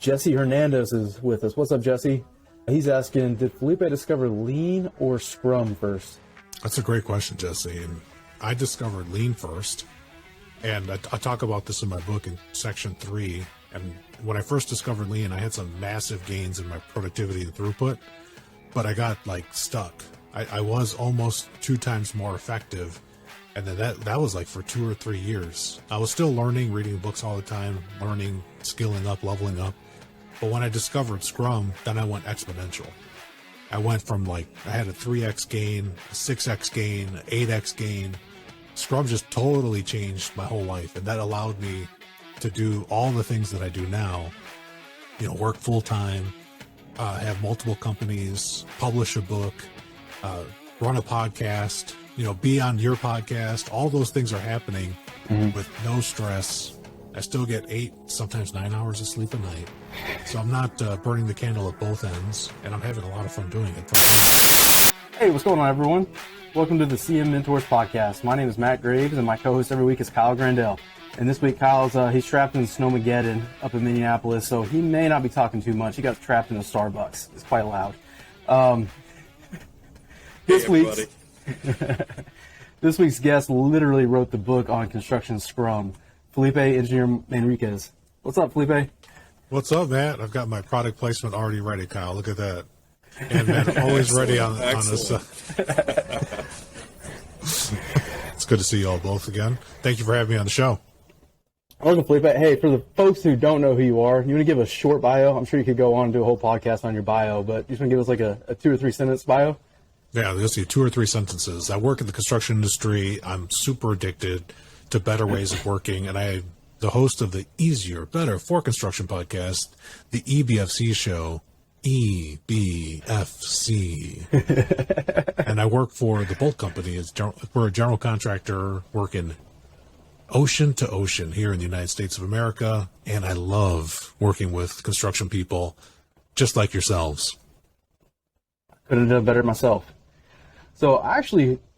Jesse Hernandez is with us. What's up, Jesse? He's asking, did Felipe discover Lean or Scrum first? That's a great question, Jesse. And I discovered Lean first. And I talk about this in my book in section 3. And when I first discovered Lean, I had some massive gains in my productivity and throughput, but I got stuck. I was almost 2 times more effective. And then that was for 2 or 3 years. I was still learning, reading books all the time, learning, skilling up, leveling up. But when I discovered Scrum, then I went exponential. I went from I had a 3x gain, a 6x gain, an 8x gain. Scrum just totally changed my whole life. And that allowed me to do all the things that I do now, work full time, have multiple companies, publish a book, run a podcast, be on your podcast. All those things are happening with no stress. I still get 8, sometimes 9 hours of sleep a night. So I'm not burning the candle at both ends, and I'm having a lot of fun doing it. Hey, what's going on, everyone? Welcome to the CM Mentors Podcast. My name is Matt Graves, and my co-host every week is Kyle Grandell. And this week, Kyle's he's trapped in Snowmageddon up in Minneapolis, so he may not be talking too much. He got trapped in a Starbucks. It's quite loud. This week's guest literally wrote the book on Construction Scrum, Felipe Engineer-Manriquez. What's up, Felipe? What's up, Matt? I've got my product placement already ready, Kyle. Look at that. And Matt, always ready on this. It's good to see you all both again. Thank you for having me on the show. Welcome, Felipe. Hey, for the folks who don't know who you are, you want to give a short bio? I'm sure you could go on and do a whole podcast on your bio, but you just want to give us a 2 or 3 sentence bio? Yeah, let's see, 2 or 3 sentences. I work in the construction industry. I'm super addicted to better ways of working, and I'm the host of the Easier, Better for Construction podcast, the EBFC Show, EBFC. And I work for the Boldt Company. We're a general contractor working ocean to ocean here in the United States of America, and I love working with construction people just like yourselves. Couldn't have done better myself. So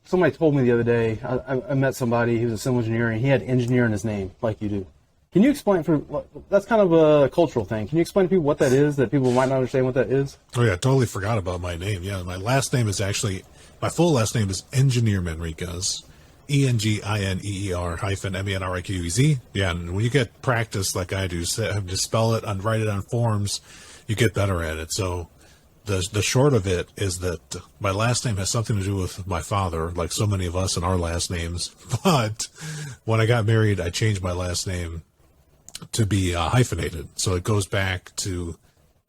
somebody told me the other day, I met somebody, he was a civil engineer, and he had engineer in his name, like you do. Can you explain, that's kind of a cultural thing. Can you explain to people what that is, that people might not understand what that is? Oh yeah, I totally forgot about my name. Yeah, my last name is my full last name is Engineer-Manriquez, ENGINEER-MANRIQUEZ. Yeah, and when you get practice like I do, have to spell it and write it on forms, you get better at it. So the short of it is that my last name has something to do with my father, like so many of us in our last names. But when I got married, I changed my last name to be hyphenated. So it goes back to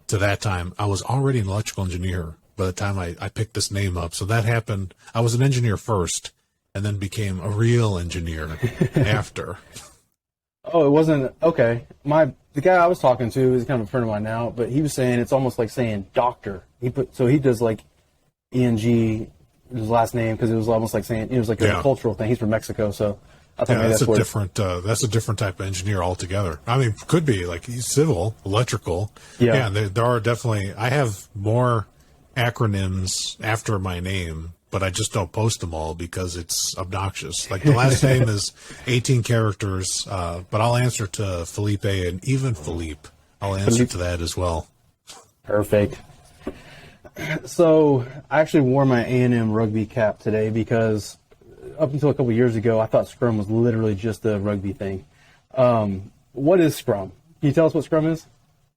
that time. I was already an electrical engineer by the time I picked this name up. So that happened. I was an engineer first and then became a real engineer after. Oh, it wasn't, okay. The guy I was talking to is kind of a friend of mine now, but he was saying it's almost like saying doctor. He does ENG, his last name, because it was almost like saying, it was a cultural thing. He's from Mexico, so I thought maybe that's a different type of engineer altogether. I mean, could be he's civil, electrical. Yeah, there are definitely, I have more acronyms after my name, but I just don't post them all because it's obnoxious. The last name is 18 characters, but I'll answer to Felipe and even Philippe. I'll answer to that as well. Perfect. So I actually wore my A&M rugby cap today because up until a couple years ago, I thought Scrum was literally just a rugby thing. What is Scrum? Can you tell us what Scrum is?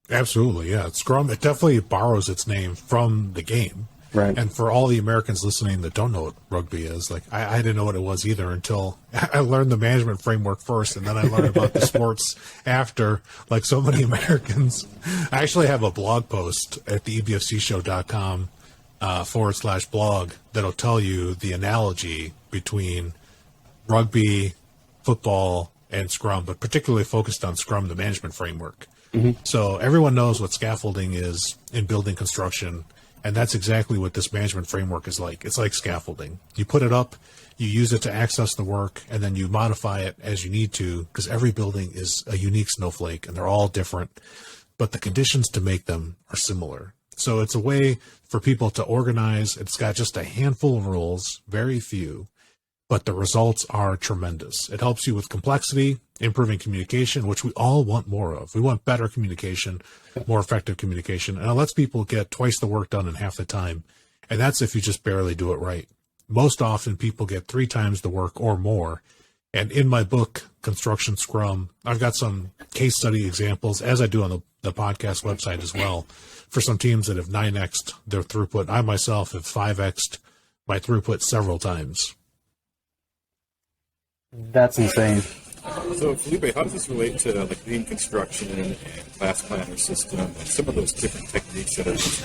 Absolutely, yeah. Scrum, it definitely borrows its name from the game. Right. And for all the Americans listening that don't know what rugby is, I didn't know what it was either until I learned the management framework first, and then I learned about the sports after, like so many Americans. I actually have a blog post at the EBFCshow.com /blog that'll tell you the analogy between rugby, football, and Scrum, but particularly focused on Scrum, the management framework. Mm-hmm. So everyone knows what scaffolding is in building construction. And that's exactly what this management framework is like. It's like scaffolding. You put it up, you use it to access the work, and then you modify it as you need to, because every building is a unique snowflake, and they're all different, but the conditions to make them are similar. So it's a way for people to organize. It's got just a handful of rules, very few, but the results are tremendous. It helps you with complexity, improving communication, which we all want more of. We want better communication, more effective communication, and it lets people get twice the work done in half the time. And that's if you just barely do it right. Most often people get 3 times the work or more. And in my book, Construction Scrum, I've got some case study examples, as I do on the podcast website as well, for some teams that have 9x'd their throughput. I myself have 5x'd my throughput several times. That's insane. So, Felipe, how does this relate to like lean construction and class planner system and some of those different techniques that are used?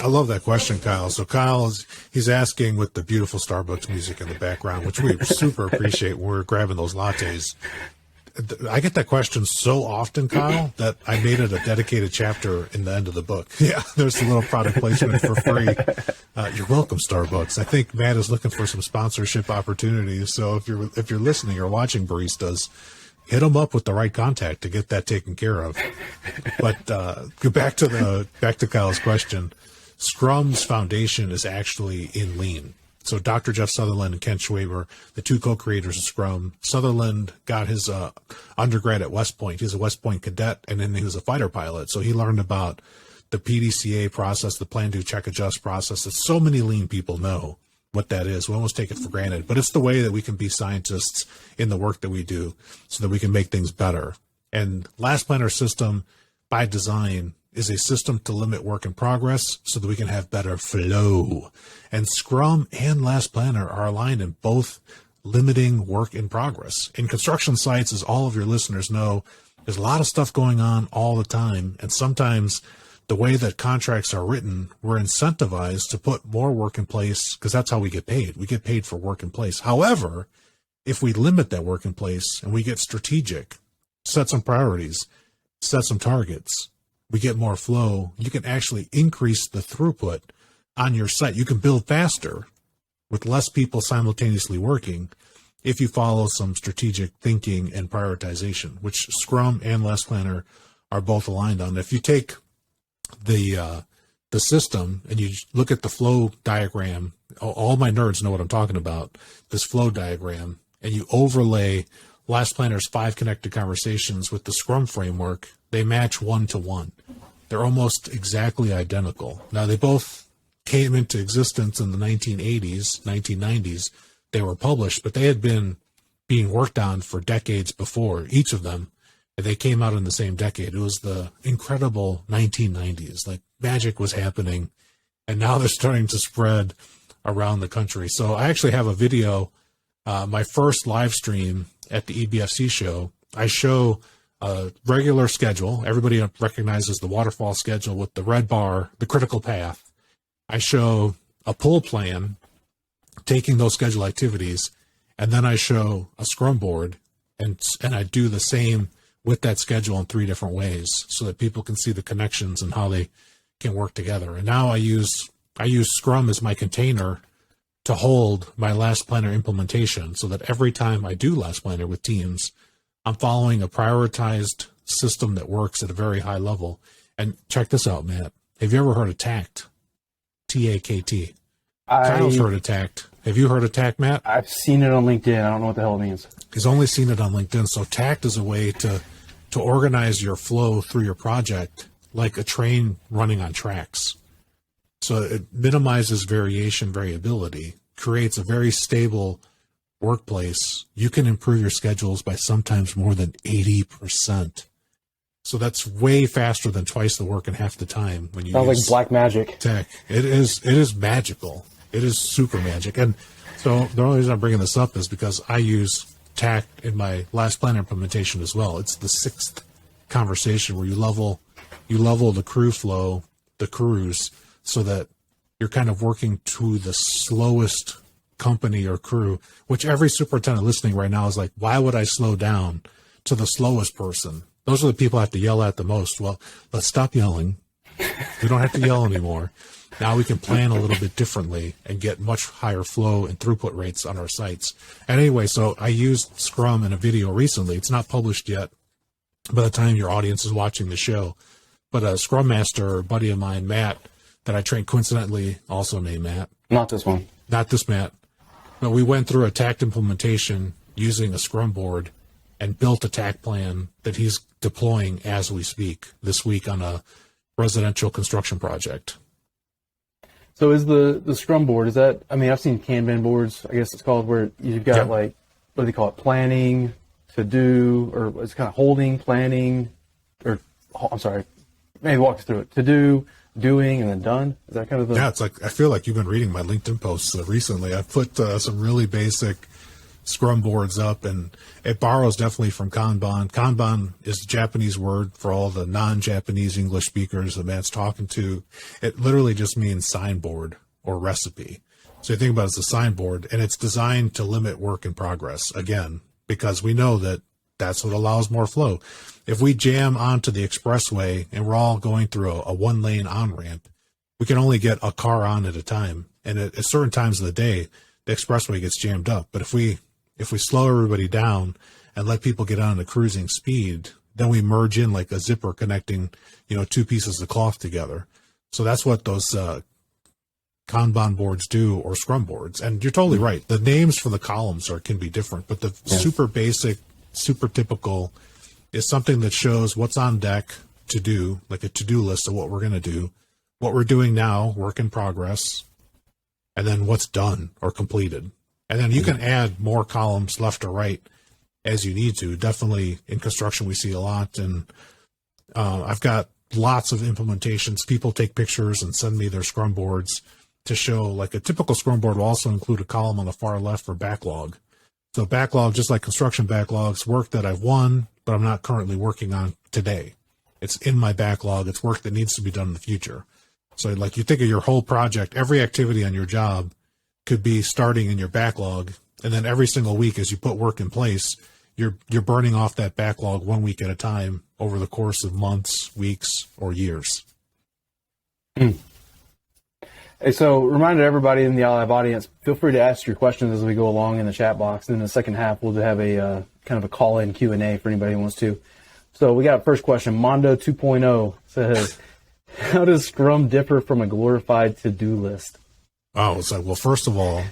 I love that question, Kyle. So Kyle, he's asking with the beautiful Starbucks music in the background, which we super appreciate when we're grabbing those lattes. I get that question so often, Kyle, that I made it a dedicated chapter in the end of the book. Yeah, there's a little product placement for free. You're welcome, Starbucks. I think Matt is looking for some sponsorship opportunities. So if you're listening or watching baristas, hit them up with the right contact to get that taken care of. But go back to Kyle's question. Scrum's foundation is actually in Lean. So Dr. Jeff Sutherland and Ken Schwaber, the 2 co-creators of Scrum. Sutherland got his undergrad at West Point. He's a West Point cadet, and then he was a fighter pilot. So he learned about the PDCA process, the plan, do, check, adjust process that so many Lean people know what that is. We almost take it for granted. But it's the way that we can be scientists in the work that we do so that we can make things better. And Last Planner system, by design, is a system to limit work in progress so that we can have better flow. And Scrum and Last Planner are aligned in both limiting work in progress. In construction sites, as all of your listeners know, there's a lot of stuff going on all the time. And sometimes the way that contracts are written, we're incentivized to put more work in place because that's how we get paid. We get paid for work in place. However, if we limit that work in place and we get strategic, set some priorities, set some targets, we get more flow, you can actually increase the throughput on your site. You can build faster with less people simultaneously working if you follow some strategic thinking and prioritization, which Scrum and Last Planner are both aligned on. If you take the system and you look at the flow diagram, all my nerds know what I'm talking about, this flow diagram, and you overlay Last Planner's 5 connected conversations with the Scrum framework, they match 1-to-1. They're almost exactly identical. Now, they both came into existence in the 1980s, 1990s. They were published, but they had been being worked on for decades before, each of them. They came out in the same decade. It was the incredible 1990s. Like, magic was happening, and now they're starting to spread around the country. So I actually have a video, my first live stream at the EBFC show. I show a regular schedule. Everybody recognizes the waterfall schedule with the red bar, the critical path. I show a pull plan, taking those schedule activities, and then I show a Scrum board, and I do the same with that schedule in 3 different ways so that people can see the connections and how they can work together. And now I use Scrum as my container to hold my Last Planner implementation so that every time I do Last Planner with teams, I'm following a prioritized system that works at a very high level. And check this out, Matt. Have you ever heard of TACT? T-A-K-T. Kyle's heard of TACT. Have you heard of TACT, Matt? I've seen it on LinkedIn. I don't know what the hell it means. He's only seen it on LinkedIn. So TACT is a way to organize your flow through your project like a train running on tracks. So it minimizes variability, creates a very stable workplace. You can improve your schedules by sometimes more than 80%. So that's way faster than twice the work in half the time when you Sounds use like black magic. tech. It is magical. It is super magic. And so the only reason I'm bringing this up is because I use TACT in my Last Planner implementation as well. It's the 6th conversation where you level the crew flow, the crews, so that you're kind of working to the slowest company or crew, which every superintendent listening right now is like, why would I slow down to the slowest person? Those are the people I have to yell at the most. Well, let's stop yelling. We don't have to yell anymore. Now we can plan a little bit differently and get much higher flow and throughput rates on our sites. And anyway, so I used Scrum in a video recently. It's not published yet by the time your audience is watching the show. But a Scrum Master, a buddy of mine, Matt, that I trained coincidentally, also named Matt. Not this one. Not this Matt. But we went through a TACT implementation using a Scrum board and built a TACT plan that he's deploying as we speak this week on a residential construction project. So is the Scrum board, is that, I mean, I've seen Kanban boards, I guess it's called, where you've got like, what do they call it, planning, to do, or it's kind of holding, planning, or, I'm sorry, maybe walk us through it. To do, doing, and then done? Is that kind of the... Yeah, it's like, I feel like you've been reading my LinkedIn posts recently. I've put some really basic Scrum boards up, and it borrows definitely from Kanban. Kanban is the Japanese word for all the non-Japanese English speakers that Matt's talking to. It literally just means signboard or recipe. So you think about it as a signboard, and it's designed to limit work in progress, again, because we know that that's what allows more flow. If we jam onto the expressway and we're all going through a one-lane on-ramp, we can only get a car on at a time. And at certain times of the day, the expressway gets jammed up. But if we slow everybody down and let people get on to cruising speed, then we merge in like a zipper connecting, two pieces of cloth together. So that's what those Kanban boards do, or Scrum boards. And you're totally right. The names for the columns can be different, but the super basic, super typical is something that shows what's on deck to do, like a to-do list of what we're going to do, what we're doing now, work in progress, and then what's done or completed. And then you can add more columns left or right as you need to. Definitely in construction we see a lot, and I've got lots of implementations. People take pictures and send me their Scrum boards to show, like a typical Scrum board will also include a column on the far left for backlog. So backlog, just like construction backlogs, work that I've won, but I'm not currently working on today. It's in my backlog. It's work that needs to be done in the future. So like you think of your whole project, every activity on your job could be starting in your backlog. And then every single week as you put work in place, you're burning off that backlog 1 week at a time over the course of months, weeks, or years. Hey, so reminder to everybody in the live audience, feel free to ask your questions as we go along in the chat box. And in the second half, we'll have a kind of a call-in Q&A for anybody who wants to. So we got a first question. Mondo 2.0 says, how does Scrum differ from a glorified to-do list? Oh, it's like, well, first of all,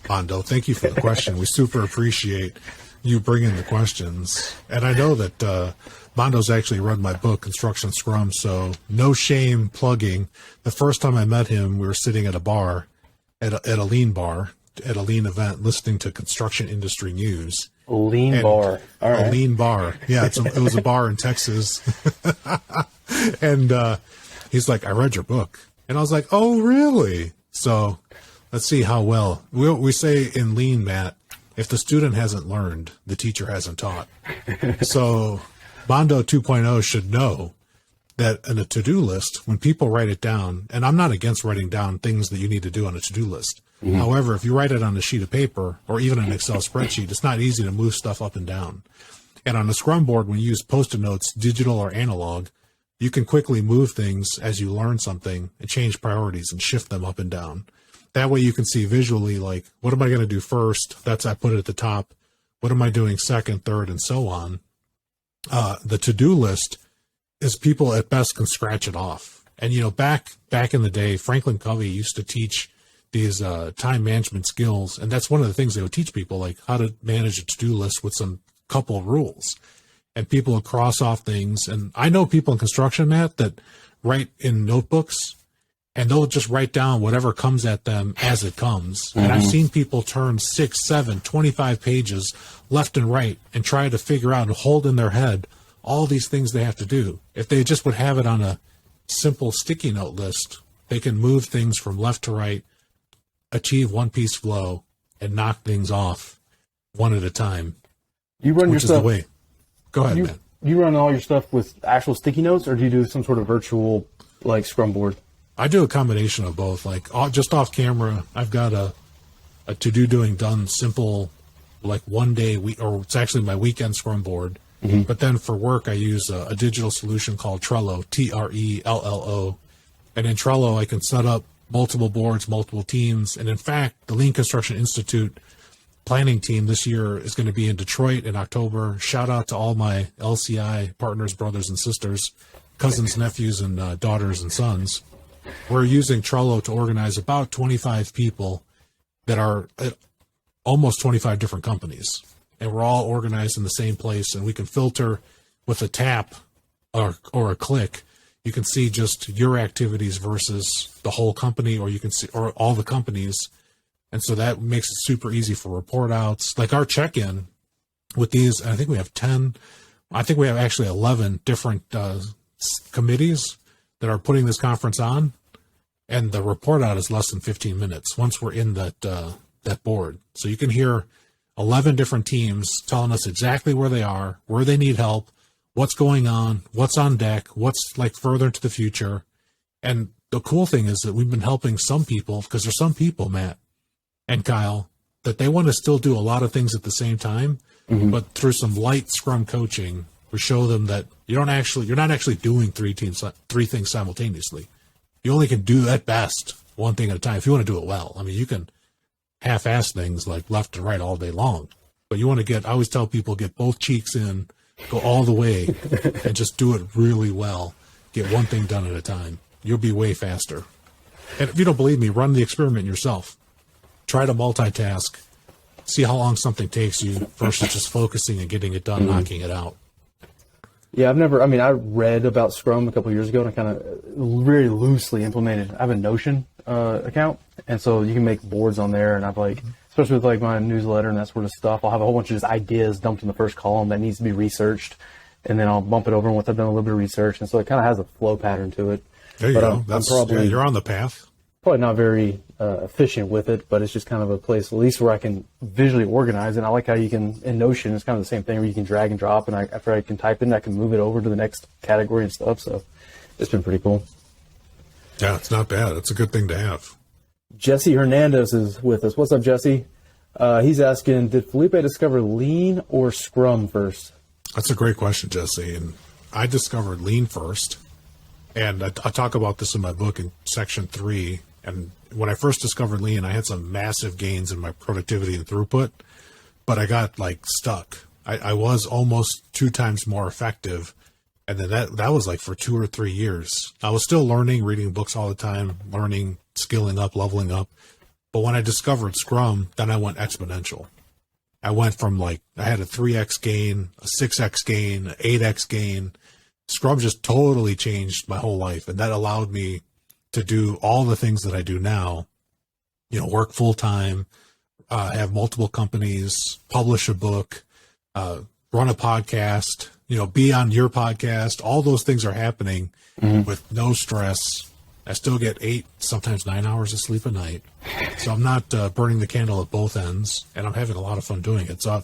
Mondo, thank you for the question. We super appreciate you bringing the questions. And I know that Mondo's actually read my book, Construction Scrum, so no shame plugging. The first time I met him, we were sitting at a bar, at a Lean bar, at a Lean event, listening to construction industry news. Lean bar. All right. A Lean bar. Yeah, it was a bar in Texas. And he's like, I read your book. And I was like, oh, really? So let's see how well. We say in Lean, Matt, if the student hasn't learned, the teacher hasn't taught. So Mondo 2.0 should know that in a to-do list, when people write it down, and I'm not against writing down things that you need to do on a to-do list. Mm-hmm. However, if you write it on a sheet of paper or even an Excel spreadsheet, it's not easy to move stuff up and down. And on a Scrum board, when you use Post-it notes, digital or analog, you can quickly move things as you learn something and change priorities and shift them up and down. That way you can see visually, like, what am I going to do first? I put it at the top. What am I doing second, third, and so on? The to-do list is people at best can scratch it off. And, back in the day, Franklin Covey used to teach these time management skills. And that's one of the things they would teach people, like how to manage a to-do list with some couple of rules. And people would cross off things. And I know people in construction, Matt, that write in notebooks, and they'll just write down whatever comes at them as it comes. Mm-hmm. And I've seen people turn 6, 7, 25 pages left and right and try to figure out and hold in their head all these things they have to do. If they just would have it on a simple sticky note list, they can move things from left to right, achieve one-piece flow, and knock things off one at a time. You run your stuff. Is the way. Go ahead, man. You run all your stuff with actual sticky notes, or do you do some sort of virtual, like, Scrum board? I do a combination of both. Like, just off camera, I've got a to-do doing done simple, like 1 day, or it's actually my weekend Scrum board. Mm-hmm. But then for work, I use a digital solution called Trello, Trello. And in Trello, I can set up multiple boards, multiple teams. And in fact, the Lean Construction Institute planning team this year is going to be in Detroit in October. Shout out to all my LCI partners, brothers and sisters, cousins, nephews, and daughters and sons. We're using Trello to organize about 25 people that are almost 25 different companies, and we're all organized in the same place, and we can filter with a tap or a click. You can see just your activities versus the whole company, or you can see or all the companies. And so that makes it super easy for report outs. Like our check-in with these, I think we have 10, I think we have actually 11 different committees that are putting this conference on. And the report out is less than 15 minutes once we're in that board. So you can hear 11 different teams telling us exactly where they are, where they need help, what's going on, what's on deck, what's like further into the future. And the cool thing is that we've been helping some people, because there's some people, Matt and Kyle, that they want to still do a lot of things at the same time, but through some light Scrum coaching, we show them that you're not actually doing three things simultaneously. You only can do at best one thing at a time if you want to do it well. I mean, you can half-ass things like left and right all day long, but you want to I always tell people, get both cheeks in, go all the way, and just do it really well. Get one thing done at a time. You'll be way faster. And if you don't believe me, run the experiment yourself. Try to multitask. See how long something takes you versus just focusing and getting it done, knocking it out. Yeah, I read about Scrum a couple of years ago, and I kind of very loosely implemented. I have a Notion account, and so you can make boards on there, and I've especially with like my newsletter and that sort of stuff, I'll have a whole bunch of just ideas dumped in the first column that needs to be researched, and then I'll bump it over once I've done a little bit of research, and so it kind of has a flow pattern to it. There you go. You're on the path. Probably not very efficient with it, but it's just kind of a place at least where I can visually organize. And I like how you can, in Notion, it's kind of the same thing where you can drag and drop, and after I can type in, I can move it over to the next category and stuff. So it's been pretty cool. Yeah, it's not bad. It's a good thing to have. Jesse Hernandez is with us. What's up, Jesse? He's asking, did Felipe discover Lean or Scrum first? That's a great question, Jesse. And I discovered Lean first. And I talk about this in my book in section 3. And when I first discovered Lean, I had some massive gains in my productivity and throughput, but I got stuck. I was almost 2 times more effective. And then that was for 2 or 3 years. I was still learning, reading books all the time, learning, skilling up, leveling up. But when I discovered Scrum, then I went exponential. I went from I had a 3x gain, a 6x gain, an 8x gain. Scrum just totally changed my whole life. And that allowed me to do all the things that I do now, work full time, have multiple companies, publish a book, run a podcast, be on your podcast. All those things are happening with no stress. I still get 8, sometimes 9 hours of sleep a night. So I'm not burning the candle at both ends, and I'm having a lot of fun doing it. So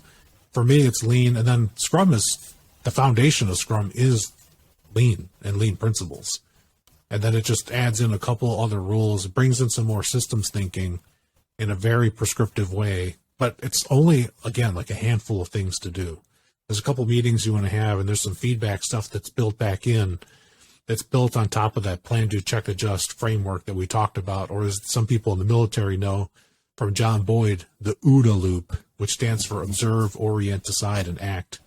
for me, it's Lean. And then Scrum is the foundation of Scrum is Lean and Lean principles. And then it just adds in a couple other rules. It brings in some more systems thinking in a very prescriptive way. But it's only, again, a handful of things to do. There's a couple meetings you want to have, and there's some feedback stuff that's built back in, that's built on top of that plan, do, check, adjust framework that we talked about, or as some people in the military know from John Boyd, the OODA loop, which stands for observe, orient, decide, and act.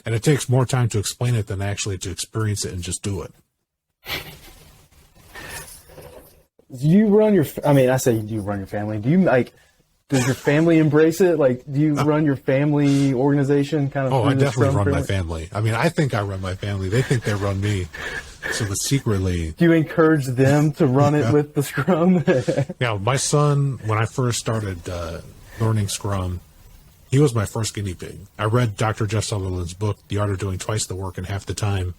And it takes more time to explain it than actually to experience it and just do it. Do you run I say you do run your family. Do you does your family embrace it? Do you run your family organization kind of? Oh, I definitely run my family. I think I run my family. They think they run me. So secretly. Do you encourage them to run it with the Scrum? Yeah, my son, when I first started learning Scrum, he was my first guinea pig. I read Dr. Jeff Sutherland's book, The Art of Doing Twice the Work in Half the Time.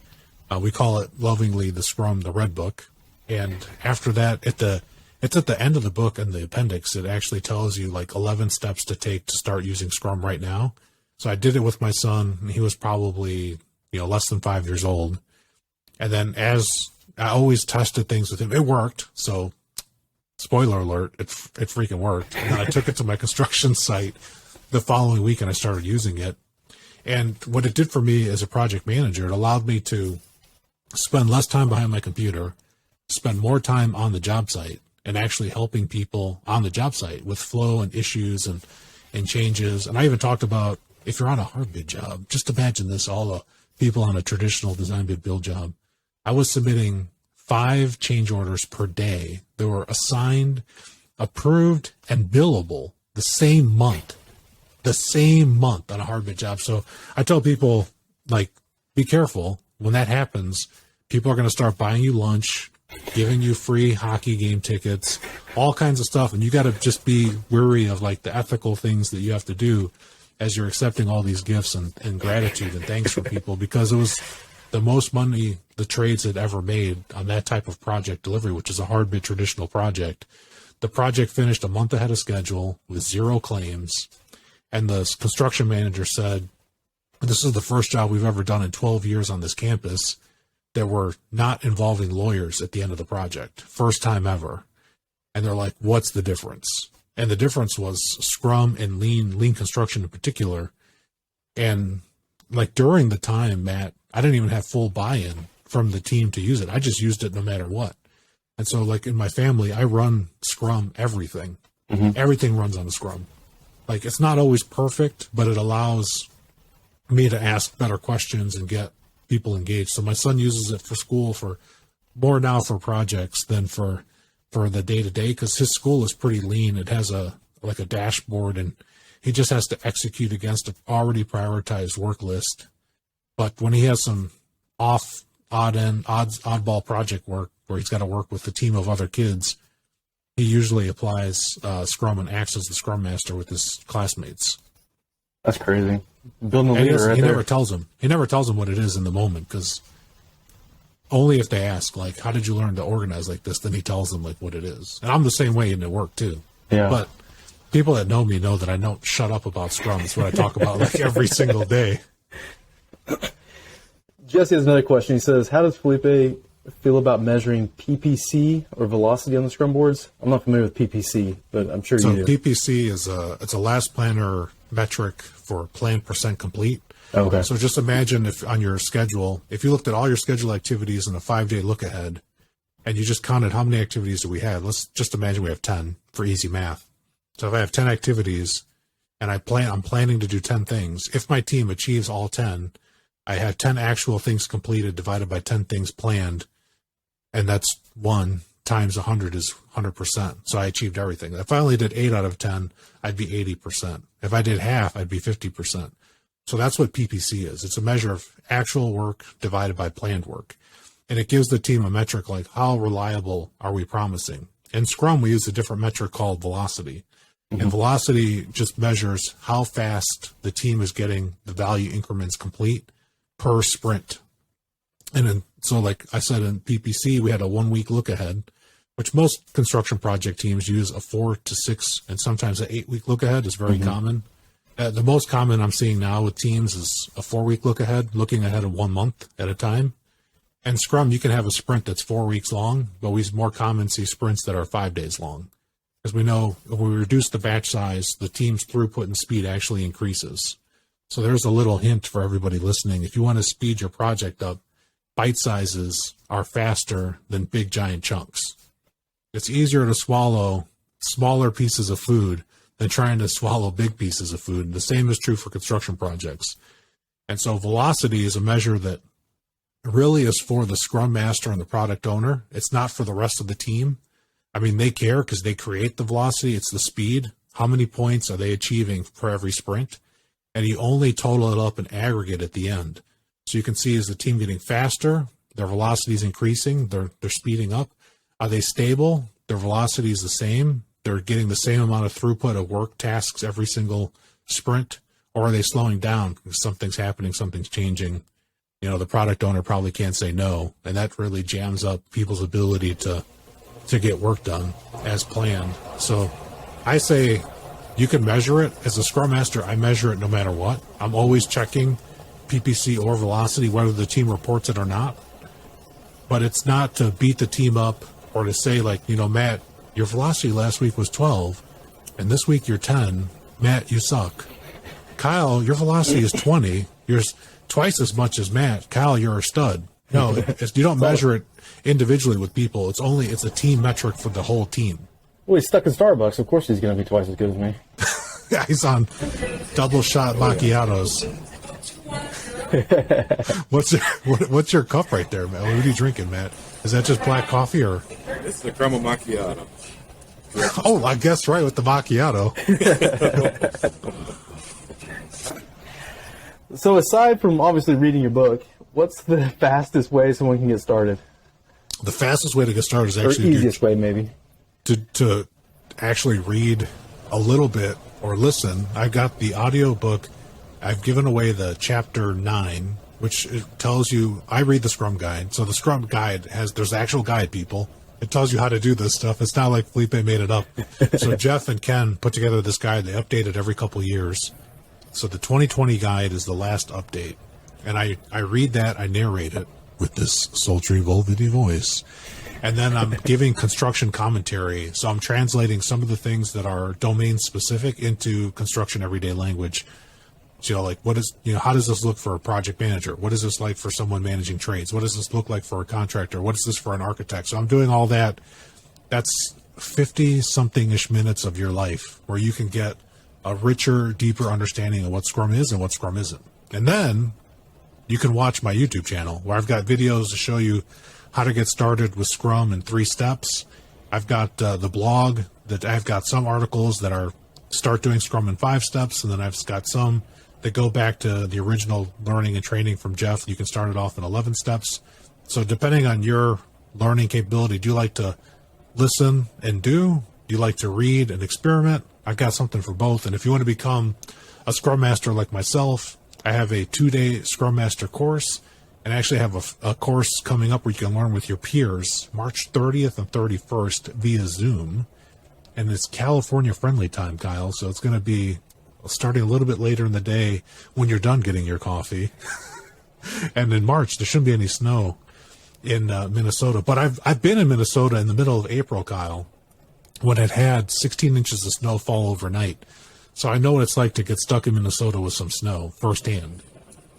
We call it lovingly the Scrum, the Red Book. And after that, it's at the end of the book in the appendix. It actually tells you 11 steps to take to start using Scrum right now. So I did it with my son. He was probably less than 5 years old. And then as I always tested things with him, it worked. So spoiler alert, it freaking worked. And then I took it to my construction site the following week and I started using it. And what it did for me as a project manager, it allowed me to spend less time behind my computer, spend more time on the job site and actually helping people on the job site with flow and issues and changes. And I even talked about, if you're on a hard bid job, just imagine this, all the people on a traditional design bid build job. I was submitting 5 change orders per day. They were assigned, approved, and billable the same month. the same month on a hard bid job. So I tell people, like, be careful when that happens. People are going to start buying you lunch, giving you free hockey game tickets, all kinds of stuff. And you got to just be wary of like the ethical things that you have to do as you're accepting all these gifts and gratitude and thanks from people, because it was the most money the trades had ever made on that type of project delivery, which is a hard bid traditional project. The project finished a month ahead of schedule with 0 claims. And the construction manager said, this is the first job we've ever done in 12 years on this campus that were not involving lawyers at the end of the project. First time ever. And they're like, what's the difference? And the difference was Scrum and Lean construction in particular. And like during the time, Matt, I didn't even have full buy-in from the team to use it. I just used it no matter what. And so like in my family, I run Scrum everything. Mm-hmm. Everything runs on the Scrum. Like it's not always perfect, but it allows me to ask better questions and get people engaged. So my son uses it for school for more now for projects than for the day-to-day, because his school is pretty lean. It has a dashboard, and he just has to execute against an already prioritized work list. But when he has some oddball project work where he's got to work with a team of other kids, he usually applies Scrum and acts as the Scrum Master with his classmates. That's crazy. Building a leader right he there. never tells him. He never tells them what it is in the moment, because only if they ask, like, how did you learn to organize like this? Then he tells them like what it is. And I'm the same way in the work too. Yeah. But people that know me know that I don't shut up about Scrum. It's what I talk about like every single day. Jesse has another question. He says, how does Felipe feel about measuring PPC or velocity on the Scrum boards? I'm not familiar with PPC, but I'm sure you do. PPC is it's a last planner metric for planned percent complete. Okay. So just imagine if on your schedule, if you looked at all your schedule activities in a 5-day look ahead, and you just counted how many activities do we have. Let's just imagine we have 10 for easy math. So if I have 10 activities and I'm planning to do 10 things, if my team achieves all 10, I have 10 actual things completed divided by 10 things planned, and that's 1 times 100 is 100%. So I achieved everything. If I only did 8 out of 10, I'd be 80%. If I did half, I'd be 50%. So that's what PPC is. It's a measure of actual work divided by planned work. And it gives the team a metric like how reliable are we promising. In Scrum, we use a different metric called velocity. Mm-hmm. And velocity just measures how fast the team is getting the value increments complete per sprint. And then, so like I said, in PPC, we had a 1-week look ahead, which most construction project teams use a 4 to 6 and sometimes an 8-week look ahead is very common. The most common I'm seeing now with teams is a 4-week look ahead, looking ahead of 1 month at a time. And Scrum, you can have a sprint that's 4 weeks long, but we more common see sprints that are 5 days long. Because we know if we reduce the batch size, the team's throughput and speed actually increases. So there's a little hint for everybody listening. If you want to speed your project up, bite sizes are faster than big giant chunks. It's easier to swallow smaller pieces of food than trying to swallow big pieces of food. And the same is true for construction projects. And so velocity is a measure that really is for the Scrum Master and the product owner. It's not for the rest of the team. I mean, they care because they create the velocity. It's the speed. How many points are they achieving for every sprint? And you only total it up in aggregate at the end. So you can see, is the team getting faster? Their velocity is increasing. They're speeding up. Are they stable? Their velocity is the same. They're getting the same amount of throughput of work tasks every single sprint, or are they slowing down because something's happening, something's changing? You know, the product owner probably can't say no, and that really jams up people's ability to get work done as planned. So I say you can measure it. As a Scrum Master, I measure it no matter what. I'm always checking PPC or velocity, whether the team reports it or not. But it's not to beat the team up or to say, like, you know, Matt, your velocity last week was 12, and this week you're 10. Matt, you suck. Kyle, your velocity is 20. You're twice as much as Matt. Kyle, you're a stud. No, you don't measure it individually with people. It's a team metric for the whole team. Well, he's stuck in Starbucks. Of course he's going to be twice as good as me. Yeah, he's on double shot macchiatos. What's your cup right there, Matt? What are you drinking, Matt? Is that just black coffee or? This is the caramel macchiato. Oh, I guess right with the macchiato. So aside from obviously reading your book, what's the fastest way someone can get started? The fastest way to get started is Or actually easiest way, maybe. to actually read a little bit or listen. I've got the audio book. I've given away the chapter 9, which tells you, I read the Scrum Guide. So the Scrum Guide there's the actual guide, people. It tells you how to do this stuff. It's not like Felipe made it up. So Jeff and Ken put together this guide. They update it every couple years. So the 2020 guide is the last update. And I read that, I narrate it with this sultry, velvety voice. And then I'm giving construction commentary. So I'm translating some of the things that are domain specific into construction everyday language. So, like, how does this look for a project manager? What is this like for someone managing trades? What does this look like for a contractor? What is this for an architect? So I'm doing all that. That's 50-something-ish minutes of your life where you can get a richer, deeper understanding of what Scrum is and what Scrum isn't. And then you can watch my YouTube channel where I've got videos to show you how to get started with Scrum in 3 steps. I've got the blog that I've got some articles that are start doing Scrum in 5 steps, and then I've got some that go back to the original learning and training from Jeff. You can start it off in 11 steps. So depending on your learning capability, do you like to listen and do? Do you like to read and experiment? I've got something for both. And if you want to become a Scrum Master like myself, I have a 2-day Scrum Master course, and I actually have a course coming up where you can learn with your peers March 30th and 31st via Zoom. And it's California friendly time, Kyle. So it's going to be starting a little bit later in the day when you're done getting your coffee. And in March, there shouldn't be any snow in Minnesota. But I've been in Minnesota in the middle of April, Kyle, when it had 16 inches of snow fall overnight. So I know what it's like to get stuck in Minnesota with some snow firsthand.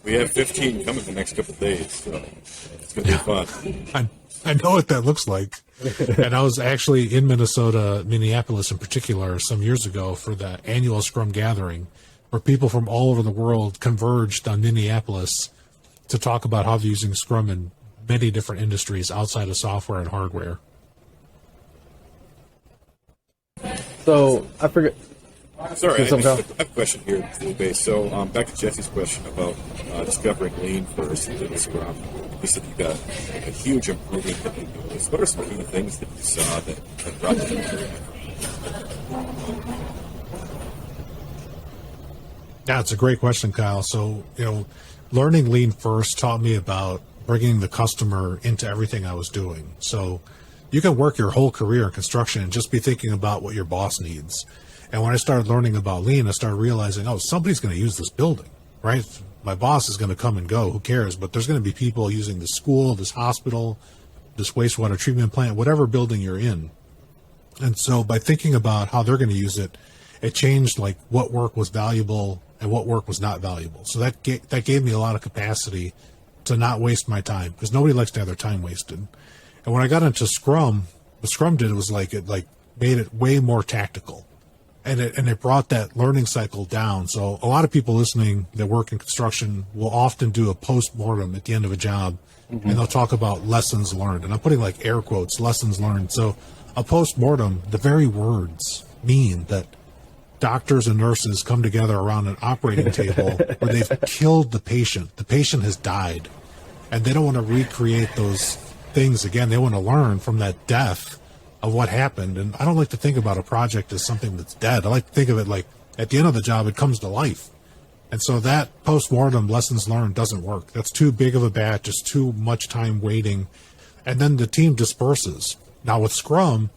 We have 15 coming the next couple of days, so it's going to be fun. I know what that looks like. And I was actually in Minnesota, Minneapolis in particular, some years ago for the annual Scrum gathering, where people from all over the world converged on Minneapolis to talk about how they're using Scrum in many different industries outside of software and hardware. So I forget. Sorry, I have a question here, Felipe. So back to Jesse's question about discovering Lean first and then Scrum. You said you got a huge improvement that you noticed. What are some key things that you saw that brought you to that? Yeah, it's a great question, Kyle. So, learning Lean first taught me about bringing the customer into everything I was doing. So you can work your whole career in construction and just be thinking about what your boss needs. And when I started learning about Lean, I started realizing, somebody's going to use this building, right? My boss is going to come and go. Who cares? But there's going to be people using this school, this hospital, this wastewater treatment plant, whatever building you're in. And so by thinking about how they're going to use it, it changed like what work was valuable and what work was not valuable. So that gave me a lot of capacity to not waste my time, because nobody likes to have their time wasted. And when I got into Scrum, what Scrum did was it made it way more tactical. And it brought that learning cycle down. So a lot of people listening that work in construction will often do a post-mortem at the end of a job, and they'll talk about lessons learned. And I'm putting like air quotes, lessons learned. So a post-mortem, the very words mean that doctors and nurses come together around an operating table where they've killed the patient. The patient has died, and they don't want to recreate those things again. They want to learn from that death of what happened. And I don't like to think about a project as something that's dead. I like to think of it like at the end of the job, it comes to life. And so that post-mortem lessons learned doesn't work. That's too big of a bat, just too much time waiting. And then the team disperses. Now with Scrum,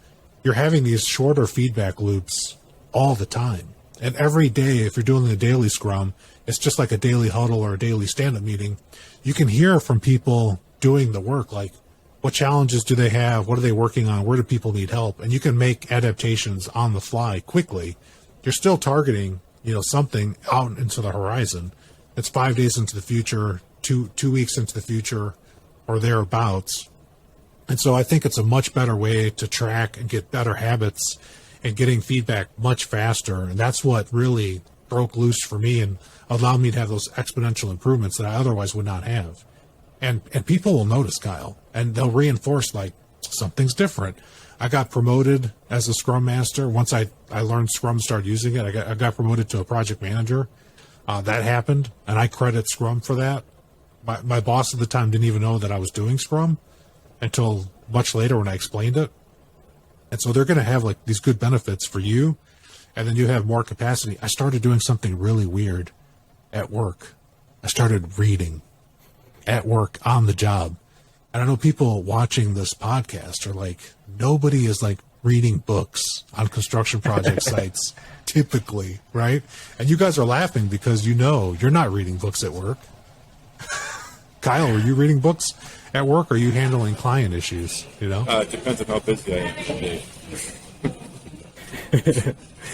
you're having these shorter feedback loops all the time. And every day, if you're doing a daily Scrum, it's just like a daily huddle or a daily stand-up meeting. You can hear from people doing the work, like, what challenges do they have? What are they working on? Where do people need help? And you can make adaptations on the fly quickly. You're still targeting, something out into the horizon. It's 5 days into the future, two weeks into the future, or thereabouts. And so I think it's a much better way to track and get better habits and getting feedback much faster. And that's what really broke loose for me and allowed me to have those exponential improvements that I otherwise would not have. And people will notice, Kyle, and they'll reinforce like something's different. I got promoted as a Scrum Master. Once I learned Scrum, started using it, I got promoted to a project manager. That happened, and I credit Scrum for that. My boss at the time didn't even know that I was doing Scrum until much later when I explained it. And so they're going to have like these good benefits for you, and then you have more capacity. I started doing something really weird at work. I started reading at work on the job. And I know people watching this podcast are like, nobody is like reading books on construction project sites typically, right? And you guys are laughing because you know you're not reading books at work. Kyle, are you reading books at work, or are you handling client issues? You know, it depends on how busy I am today.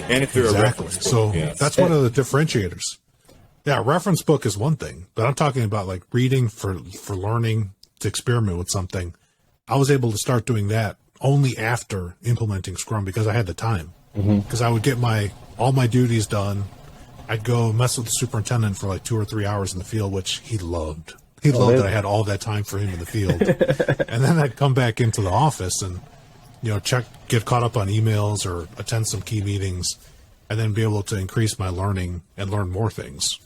And if they're a reference book, so yes. That's one of the differentiators. Yeah, reference book is one thing, but I'm talking about like reading for learning, to experiment with something. I was able to start doing that only after implementing Scrum because I had the time. Because I would get all my duties done. I'd go mess with the superintendent for like 2 or 3 hours in the field, which he loved. He loved that I had all that time for him in the field. And then I'd come back into the office and, get caught up on emails or attend some key meetings, and then be able to increase my learning and learn more things.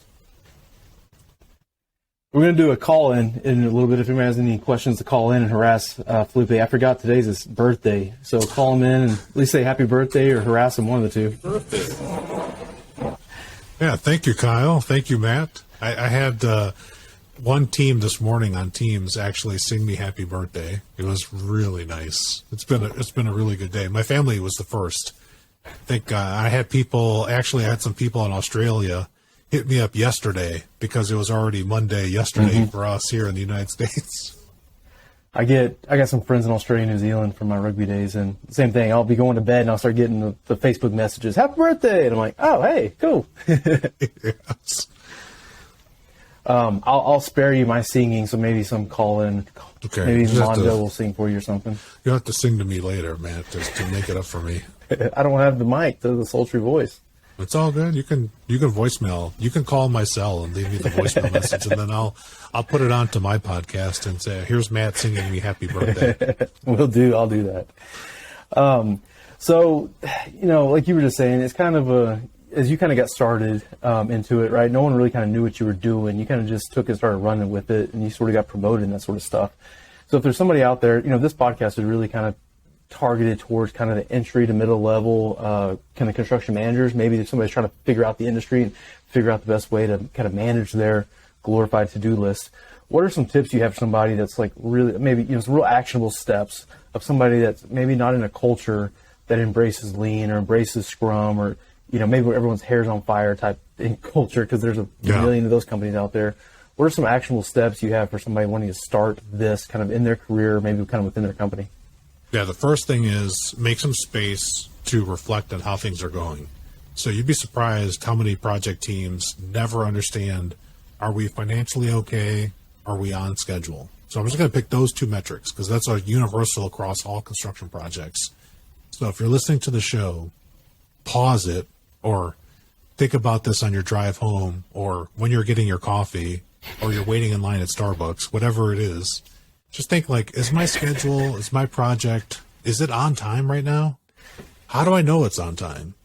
We're going to do a call-in in a little bit. If anyone has any questions to call in and harass Felipe. I forgot today's his birthday, so call him in and at least say happy birthday or harass him, one of the two. Birthday. Yeah, thank you, Kyle. Thank you, Matt. I had one team this morning on Teams actually sing me happy birthday. It was really nice. It's been a really good day. My family was the first. I think I had some people in Australia hit me up yesterday because it was already Monday yesterday for us here in the United States. I got some friends in Australia and New Zealand from my rugby days, and same thing. I'll be going to bed and I'll start getting the Facebook messages, happy birthday, and I'm like, oh, hey, cool. Yes. I'll spare you my singing, so maybe some call-in. Okay. Maybe Mondo will sing for you or something. You'll have to sing to me later, Matt, just to make it up for me. I don't have the mic, the sultry voice. It's all good. You can voicemail. You can call my cell and leave me the voicemail message, and then I'll put it onto my podcast and say, "Here's Matt singing me happy birthday." I'll do that. So, like you were just saying, it's kind of as you kind of got started into it, right? No one really kind of knew what you were doing. You kind of just took and started running with it, and you sort of got promoted and that sort of stuff. So if there's somebody out there, this podcast is really kind of targeted towards kind of the entry to middle level kind of construction managers. Maybe if somebody's trying to figure out the industry and figure out the best way to kind of manage their glorified to-do list. What are some tips you have for somebody that's like really maybe some real actionable steps of somebody that's maybe not in a culture that embraces Lean or embraces Scrum, or maybe everyone's hair's on fire type in culture, because there's a million of those companies out there. What are some actionable steps you have for somebody wanting to start this kind of in their career, maybe kind of within their company? Yeah, the first thing is make some space to reflect on how things are going. So you'd be surprised how many project teams never understand, are we financially okay? Are we on schedule? So I'm just going to pick those two metrics because that's universal across all construction projects. So if you're listening to the show, pause it or think about this on your drive home, or when you're getting your coffee, or you're waiting in line at Starbucks, whatever it is. Just think like, is my schedule, is my project, is it on time right now? How do I know it's on time?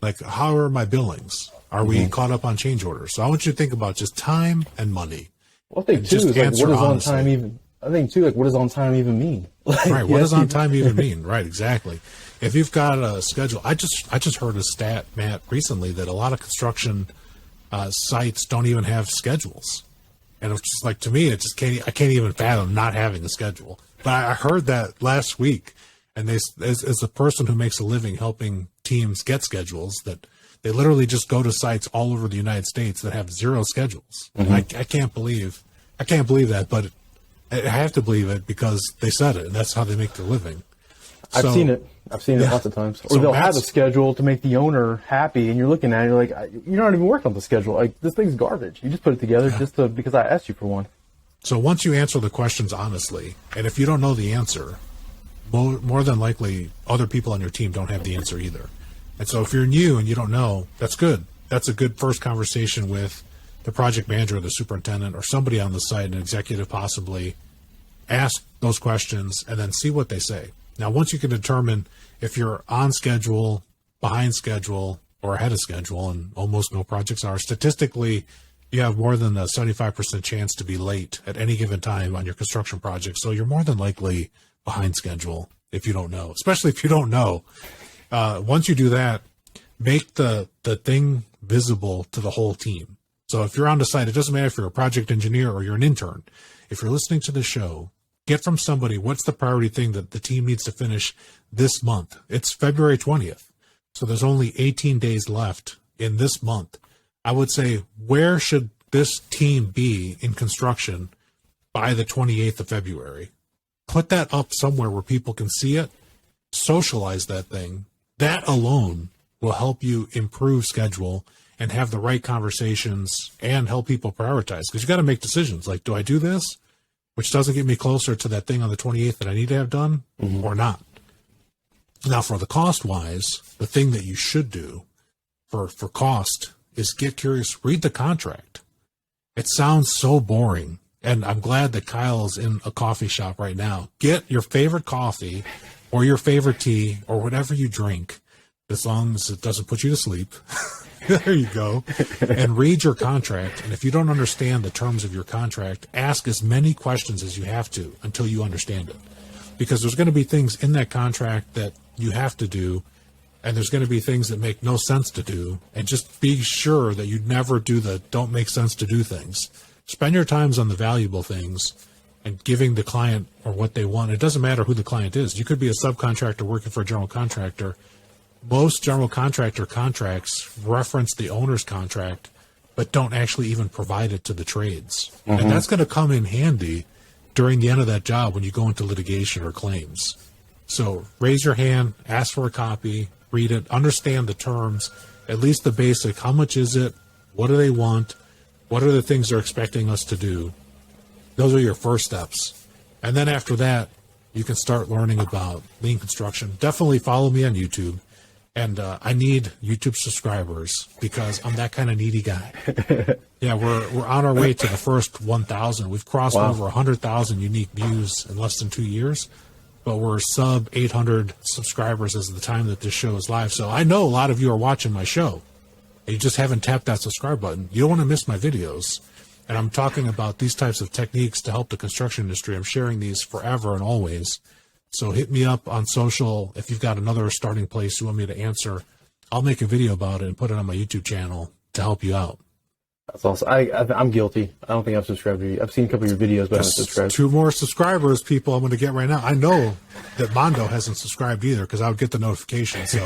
Like, how are my billings? Are we caught up on change orders? So I want you to think about just time and money. Well, I think too, is like, what does on time even? I think too, like, what does on time even mean? Like, right. What does on time even mean? Right. Exactly. If you've got a schedule, I just heard a stat, Matt, recently that a lot of construction sites don't even have schedules. And it's just like, to me, I can't even fathom not having a schedule. But I heard that last week, and as a person who makes a living helping teams get schedules, that they literally just go to sites all over the United States that have zero schedules. I can't believe that, but I have to believe it because they said it, and that's how they make their living. I've seen it lots of times. Or they'll have a schedule to make the owner happy, and you're looking at it, you're like, you're not even working on the schedule. Like, this thing's garbage. You just put it together because I asked you for one. So once you answer the questions honestly, and if you don't know the answer, more than likely other people on your team don't have the answer either. And so if you're new and you don't know, that's good. That's a good first conversation with the project manager or the superintendent or somebody on the site, an executive possibly. Ask those questions and then see what they say. Now, once you can determine if you're on schedule, behind schedule, or ahead of schedule, and almost no projects are. Statistically, you have more than a 75% chance to be late at any given time on your construction project. So you're more than likely behind schedule if you don't know, especially if you don't know. Once you do that, make the thing visible to the whole team. So if you're on the site, it doesn't matter if you're a project engineer or you're an intern. If you're listening to the show, get from somebody, what's the priority thing that the team needs to finish this month? It's February 20th. So there's only 18 days left in this month. I would say, where should this team be in construction by the 28th of February? Put that up somewhere where people can see it, socialize that thing. That alone will help you improve schedule and have the right conversations and help people prioritize. Because you got to make decisions like, do I do this, which doesn't get me closer to that thing on the 28th that I need to have done, or not? Now, for the cost-wise, the thing that you should do for cost is get curious, read the contract. It sounds so boring, and I'm glad that Kyle's in a coffee shop right now. Get your favorite coffee or your favorite tea or whatever you drink, as long as it doesn't put you to sleep. There you go. And read your contract. And if you don't understand the terms of your contract, ask as many questions as you have to until you understand it. Because there's going to be things in that contract that you have to do, and there's going to be things that make no sense to do. And just be sure that you never do the don't make sense to do things. Spend your times on the valuable things and giving the client or what they want. It doesn't matter who the client is. You could be a subcontractor working for a general contractor. Most general contractor contracts reference the owner's contract, but don't actually even provide it to the trades. And that's going to come in handy during the end of that job when you go into litigation or claims. So raise your hand, ask for a copy, read it, understand the terms, at least the basic. How much is it? What do they want? What are the things they're expecting us to do? Those are your first steps. And then after that, you can start learning about lean construction. Definitely follow me on YouTube. And I need YouTube subscribers because I'm that kind of needy guy. Yeah, we're on our way to the first 1,000. We've crossed over 100,000 unique views in less than 2 years, but we're sub 800 subscribers as of the time that this show is live. So I know a lot of you are watching my show, and you just haven't tapped that subscribe button. You don't want to miss my videos. And I'm talking about these types of techniques to help the construction industry. I'm sharing these forever and always. So hit me up on social. If you've got another starting place you want me to answer, I'll make a video about it and put it on my YouTube channel to help you out. That's awesome. I'm guilty. I don't think I've subscribed to you. I've seen a couple of your videos, but I haven't subscribed. 2 more subscribers, people, I'm going to get right now. I know that Mondo hasn't subscribed either because I would get the notification. So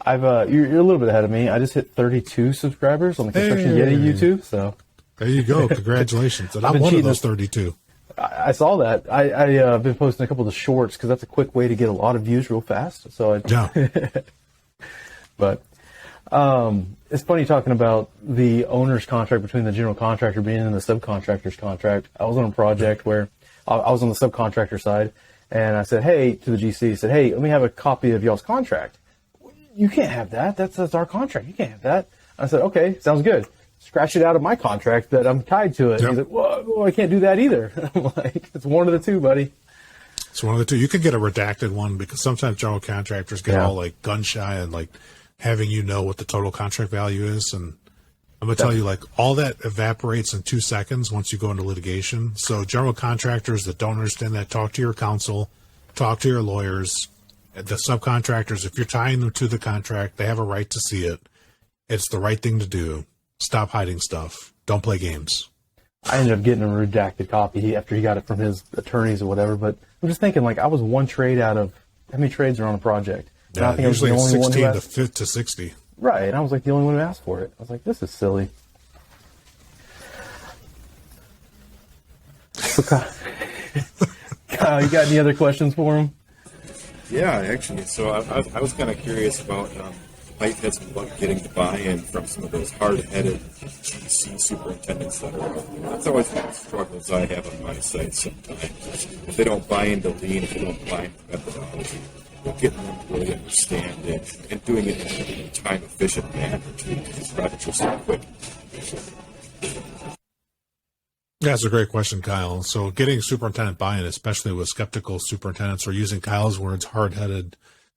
you're a little bit ahead of me. I just hit 32 subscribers on the Construction Yeti YouTube. So there you go. Congratulations. And I'm one of those 32. I saw that. I've been posting a couple of the shorts because that's a quick way to get a lot of views real fast. So But it's funny talking about the owner's contract between the general contractor being in the subcontractor's contract. I was on a project where I was on the subcontractor side, and I said, hey, to the GC, said, hey, let me have a copy of y'all's contract. You can't have that. That's our contract. You can't have that. I said, okay, sounds good. Scratch it out of my contract that I'm tied to it. Yep. He's like, well, I can't do that either. I'm like, it's one of the two, buddy. It's one of the two. You could get a redacted one because sometimes general contractors get all like gun shy and like having what the total contract value is. And I'm going to tell you, like, all that evaporates in 2 seconds once you go into litigation. So general contractors that don't understand that, talk to your counsel, talk to your lawyers. The subcontractors, if you're tying them to the contract, they have a right to see it. It's the right thing to do. Stop hiding stuff. Don't play games. I ended up getting a redacted copy after he got it from his attorneys or whatever. But I'm just thinking, like, I was one trade out of how many trades are on a project? Yeah, I think usually it's 16 to 60. Right, and I was like the only one who asked for it. I was like, this is silly. Kyle, you got any other questions for him? Yeah, actually. So I was kind of curious about might had some luck getting the buy-in from some of those hard-headed GC superintendents that are out there. That's always one of the struggles I have on my site sometimes. If they don't buy into Lean, if they don't buy into methodology, getting them to really understand it and doing it in a time-efficient manner too, because these projects are so quick. That's a great question, Kyle. So getting superintendent buy-in, especially with skeptical superintendents, or using Kyle's words, hard-headed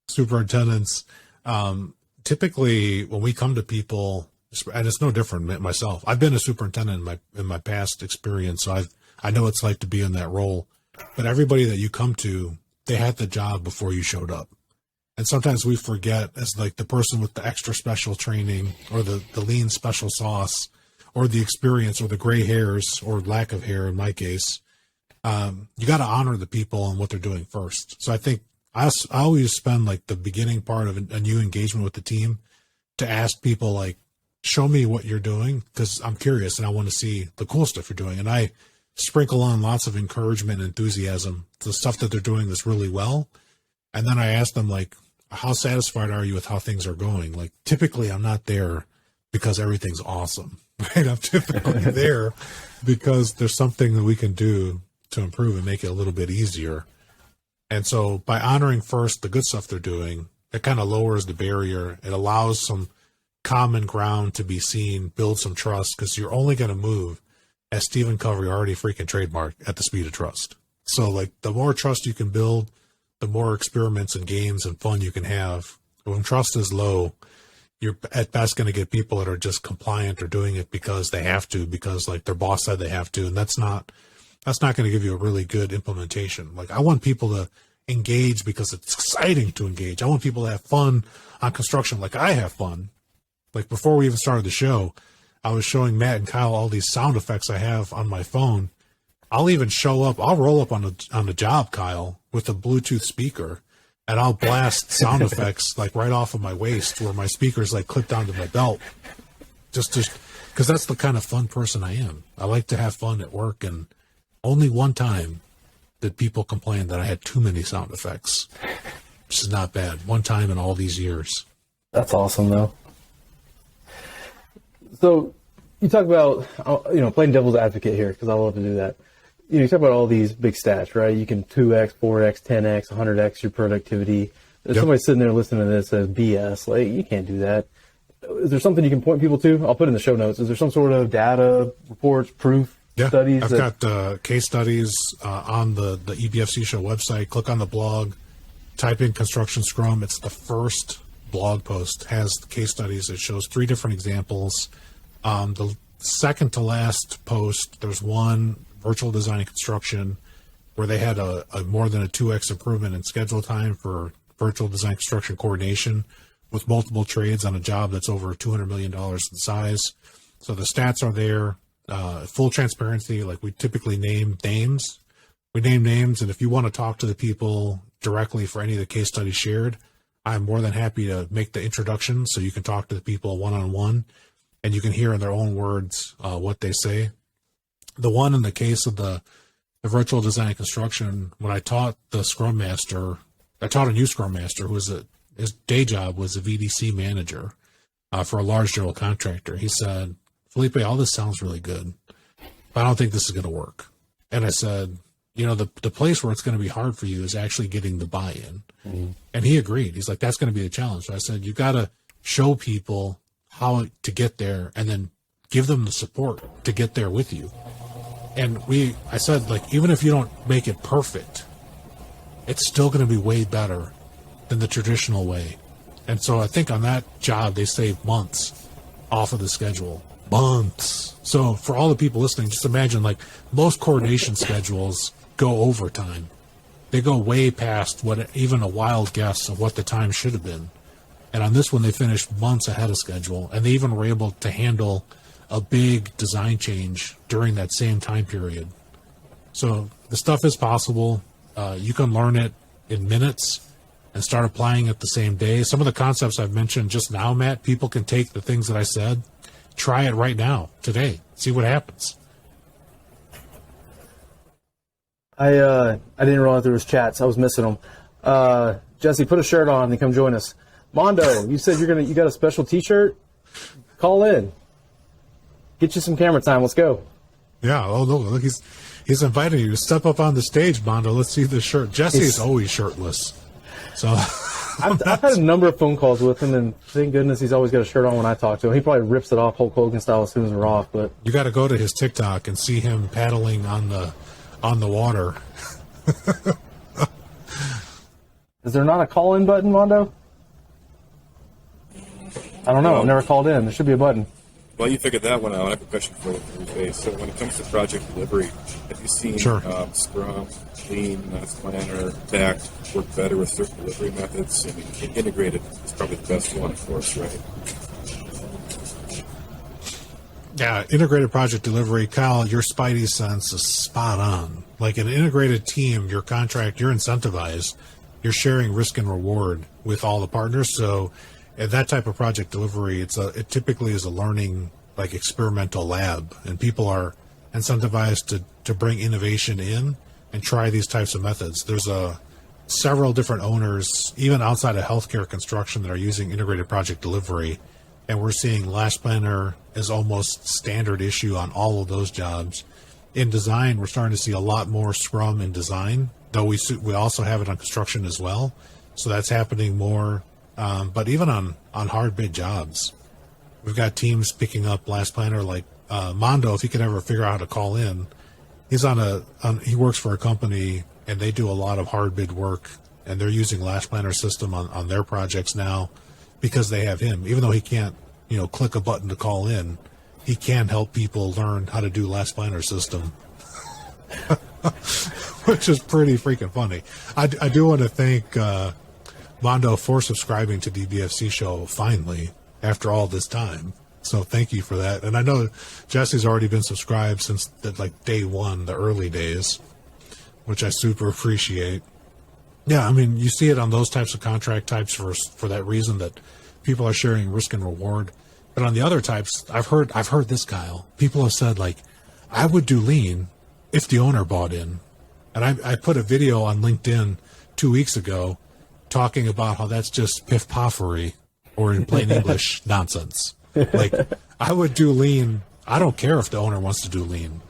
superintendents, typically when we come to people, and it's no different myself. I've been a superintendent in my past experience, so I know what it's like to be in that role. But everybody that you come to, they had the job before you showed up. And sometimes we forget, as like the person with the extra special training or the lean special sauce or the experience or the gray hairs or lack of hair in my case, you got to honor the people and what they're doing first. So I think I always spend like the beginning part of a new engagement with the team to ask people like, show me what you're doing, because I'm curious and I want to see the cool stuff you're doing. And I sprinkle on lots of encouragement and enthusiasm, the stuff that they're doing that's really well. And then I ask them like, how satisfied are you with how things are going? Like, typically I'm not there because everything's awesome, right? I'm typically there because there's something that we can do to improve and make it a little bit easier. And so by honoring first the good stuff they're doing, it kind of lowers the barrier. It allows some common ground to be seen, build some trust, because you're only going to move, as Stephen Covey already freaking trademarked, at the speed of trust. So like the more trust you can build, the more experiments and games and fun you can have. When trust is low, you're at best going to get people that are just compliant or doing it because they have to, because like their boss said they have to. And that's not going to give you a really good implementation. Like I want people to engage because it's exciting to engage. I want people to have fun on construction like I have fun. Like before we even started the show, I was showing Matt and Kyle all these sound effects I have on my phone. I'll even I'll roll up on the job, Kyle, with a Bluetooth speaker, and I'll blast sound effects like right off of my waist where my speaker's like clipped onto my belt. Just because that's the kind of fun person I am. I like to have fun at work, and only one time did people complain that I had too many sound effects, which is not bad. One time in all these years. That's awesome, though. So you talk about, playing devil's advocate here, because I love to do that. You talk about all these big stats, right? You can 2x, 4x, 10x, 100x your productivity. There's somebody sitting there listening to this says BS. Like, you can't do that. Is there something you can point people to? I'll put in the show notes. Is there some sort of data, reports, proof, studies? I've got case studies on the EBFC Show website. Click on the blog, type in Construction Scrum. It's the first blog post, has case studies. It shows 3 different examples. The second to last post, there's one, virtual design and construction, where they had a more than a 2x improvement in schedule time for virtual design construction coordination with multiple trades on a job that's over $200 million in size. So the stats are there. Full transparency, like we typically name names. We name names, and if you want to talk to the people directly for any of the case studies shared, I'm more than happy to make the introduction so you can talk to the people one-on-one, and you can hear in their own words what they say. The one in the case of the virtual design and construction, when I taught the Scrum Master, I taught a new Scrum Master who was his day job was a VDC manager for a large general contractor. He said, Felipe, all this sounds really good, but I don't think this is going to work. And I said, the place where it's going to be hard for you is actually getting the buy-in. Mm-hmm. And he agreed. He's like, that's going to be the challenge. So I said, you got to show people how to get there and then give them the support to get there with you. And I said, like, even if you don't make it perfect, it's still going to be way better than the traditional way. And so I think on that job, they saved months off of the schedule. Months. So for all the people listening, just imagine, like, most coordination schedules go overtime. They go way past what even a wild guess of what the time should have been. And on this one, they finished months ahead of schedule, and they even were able to handle a big design change during that same time period. So the stuff is possible. You can learn it in minutes and start applying it the same day. Some of the concepts I've mentioned just now, Matt, people can take the things that I said, try it right now, today, see what happens. I didn't realize there was chats. I was missing them. Jesse, put a shirt on and come join us. Mondo, you said you got a special T-shirt? Call in. Get you some camera time. Let's go. Yeah. Oh, look, he's inviting you to step up on the stage, Mondo. Let's see the shirt. Jesse's always shirtless. So I've had a number of phone calls with him, and thank goodness he's always got a shirt on when I talk to him. He probably rips it off Hulk Hogan style as soon as we're off. But you got to go to his TikTok and see him paddling on the water. Is there not a call-in button, Mondo? I don't know. I've never called in. There should be a button. Well, you figured that one out. I have a question for you. So when it comes to project delivery, have you seen Scrum, Lean, Master Planner, TACT work better with certain delivery methods? I mean, integrated is probably the best one, of course, right? Yeah, integrated project delivery. Kyle, your spidey sense is spot on. Like an integrated team, your contract, you're incentivized. You're sharing risk and reward with all the partners. So at that type of project delivery, it typically is a learning, like experimental lab, and people are incentivized to bring innovation in and try these types of methods. There's several different owners, even outside of healthcare construction, that are using integrated project delivery, and we're seeing Last Planner is almost standard issue on all of those jobs. In design, we're starting to see a lot more Scrum in design, though we also have it on construction as well. So that's happening more. But even on hard bid jobs, we've got teams picking up Last Planner. Like Mondo, if he could ever figure out how to call in, he's he works for a company and they do a lot of hard bid work, and they're using Last Planner system on their projects now because they have him. Even though he can't, click a button to call in, he can help people learn how to do Last Planner system, which is pretty freaking funny. I do want to thank Mondo for subscribing to the EBFC show finally after all this time. So thank you for that. And I know Jesse's already been subscribed since day one, the early days, which I super appreciate. Yeah, I mean, you see it on those types of contract types for that reason, that people are sharing risk and reward. But on the other types, I've heard this, Kyle. People have said, like, I would do Lean if the owner bought in. And I put a video on LinkedIn 2 weeks ago talking about how that's just piff-poffery, or in plain English, nonsense. Like, I would do Lean. I don't care if the owner wants to do Lean.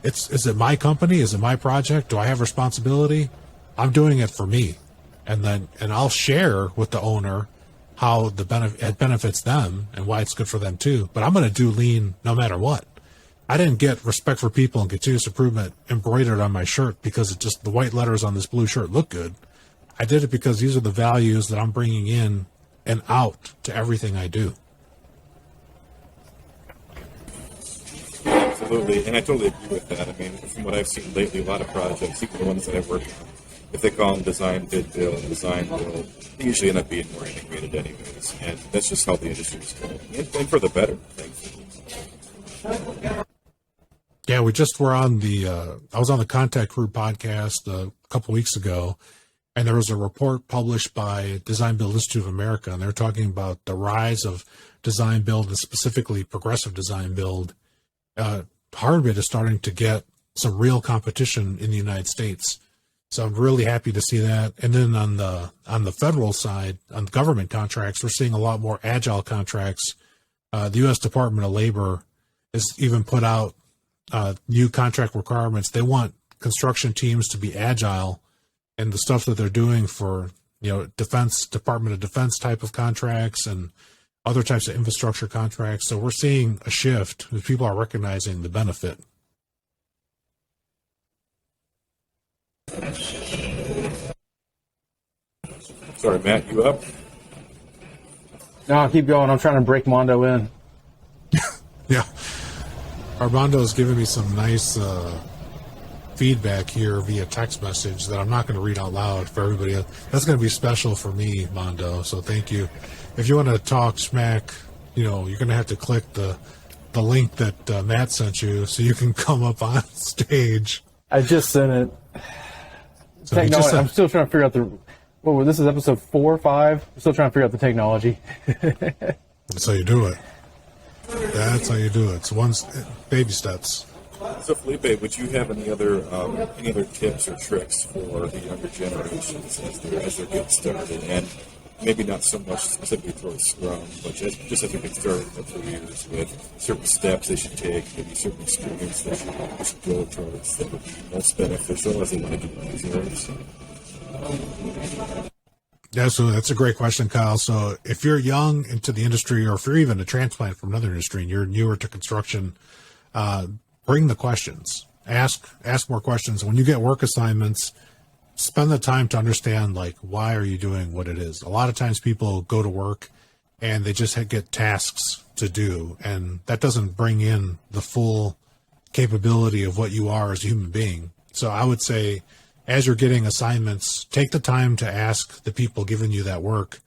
Is it my company? Is it my project? Do I have responsibility? I'm doing it for me. And I'll share with the owner how it benefits them and why it's good for them too. But I'm going to do Lean no matter what. I didn't get respect for people and continuous improvement embroidered on my shirt because the white letters on this blue shirt look good. I did it because these are the values that I'm bringing in and out to everything I do. Absolutely, and I totally agree with that. I mean, from what I've seen lately, a lot of projects, even the ones that I've worked on, if they call them design, bid, build, design, build, they usually end up being more integrated anyways. And that's just how the industry is going. And for the better, thankfully. Yeah, we just were on I was on the Contact Crew podcast a couple weeks ago, and there was a report published by Design Build Institute of America, and they're talking about the rise of design build, and specifically progressive design build. Hard bid is starting to get some real competition in the United States. So I'm really happy to see that. And then on the federal side, on government contracts, we're seeing a lot more agile contracts. The U.S. Department of Labor has even put out new contract requirements. They want construction teams to be agile, and the stuff that they're doing for Department of Defense type of contracts and other types of infrastructure contracts. So we're seeing a shift. People are recognizing the benefit. Sorry, Matt, you up? No, I'll keep going. I'm trying to break Mondo in. Yeah. Armando's giving me some nice feedback here via text message that I'm not going to read out loud for everybody else. That's going to be special for me, Mondo, so thank you. If you want to talk smack, you're going to have to click the link that Matt sent you so you can come up on stage. I just sent it. So I'm still trying to figure out this is episode 4 or 5. I'm still trying to figure out the technology. That's how you do it. That's how you do it. It's baby steps. So Felipe, would you have any other tips or tricks for the younger generations as they're getting started, and maybe not so much specifically towards Scrum, but just as they're getting started in their careers, with certain steps they should take, maybe certain experience they should go towards that would be most beneficial as they want to get into these areas? Yeah, so that's a great question, Kyle. So if you're young into the industry, or if you're even a transplant from another industry and you're newer to construction, bring the questions. Ask more questions. When you get work assignments, spend the time to understand, like, why are you doing what it is? A lot of times people go to work and they just get tasks to do. And that doesn't bring in the full capability of what you are as a human being. So I would say, as you're getting assignments, take the time to ask the people giving you that work,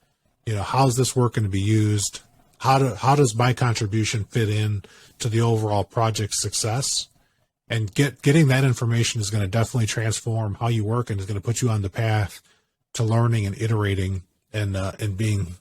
how's this work going to be used? How does my contribution fit in to the overall project success? And getting that information is going to definitely transform how you work, and is going to put you on the path to learning and iterating and being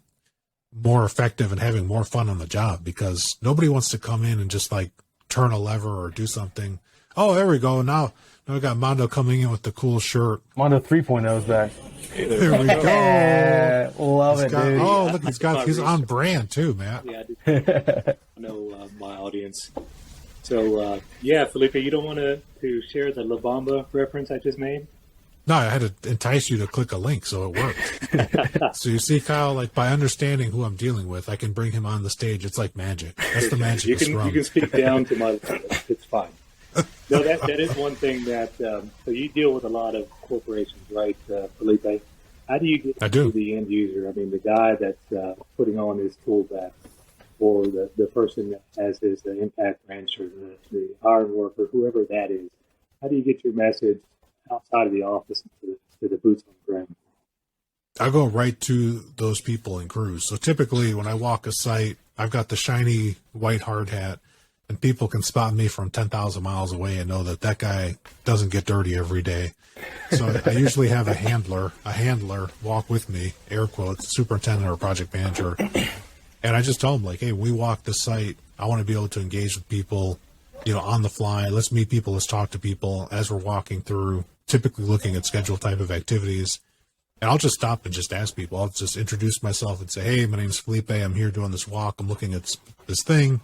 more effective and having more fun on the job, because nobody wants to come in and just like turn a lever or do something. Oh, there we go. Now we got Mondo coming in with the cool shirt. Mondo 3.0 is back. There we go. Yeah, love it, dude. Oh, look, he's on brand too, Matt. Yeah, I know my audience. So, Felipe, you don't want to share the La Bamba reference I just made? No, I had to entice you to click a link, so it worked. So you see, Kyle, like by understanding who I'm dealing with, I can bring him on the stage. It's like magic. That's the magic of Scrum. You can speak down to my level. It's fine. No, that is one thing that, so you deal with a lot of corporations, right, Felipe? How do you get to the end user? I mean, the guy that's putting on his tool bag, or the person that has his impact wrench, or the iron worker, whoever that is. How do you get your message outside of the office to the boots on the ground? I go right to those people and crews. So typically when I walk a site, I've got the shiny white hard hat, and people can spot me from 10,000 miles away and know that guy doesn't get dirty every day. So I usually have a handler walk with me, air quotes, superintendent or project manager. And I just tell them, like, hey, when we walk the site, I want to be able to engage with people, on the fly. Let's meet people. Let's talk to people as we're walking through, typically looking at schedule type of activities. And I'll just stop and just ask people. I'll just introduce myself and say, hey, my name is Felipe. I'm here doing this walk. I'm looking at this thing.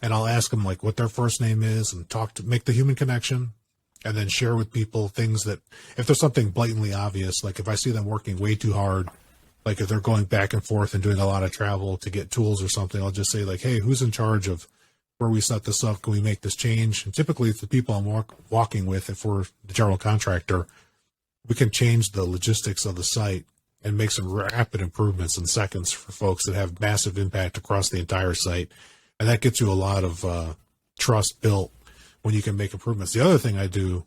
And I'll ask them like what their first name is and make the human connection, and then share with people things that, if there's something blatantly obvious, like if I see them working way too hard, like if they're going back and forth and doing a lot of travel to get tools or something, I'll just say like, hey, who's in charge of where we set this up? Can we make this change? And typically it's the people I'm walking with, if we're the general contractor, we can change the logistics of the site and make some rapid improvements in seconds for folks that have massive impact across the entire site. And that gets you a lot of trust built when you can make improvements. The other thing I do,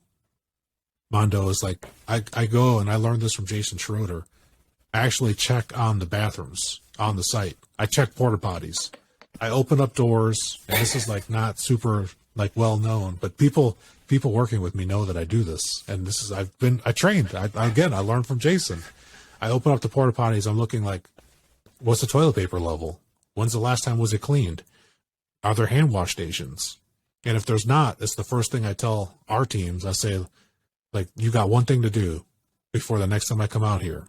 Mondo, is like I go, and I learned this from Jason Schroeder. I actually check on the bathrooms on the site. I check porta potties. I open up doors, and this is like not super like well known, but people working with me know that I do this. And this is I trained. I learned from Jason. I open up the porta potties. I'm looking like, what's the toilet paper level? When's the last time was it cleaned? Are there hand wash stations? And if there's not, it's the first thing I tell our teams. I say, like, you got one thing to do before the next time I come out here.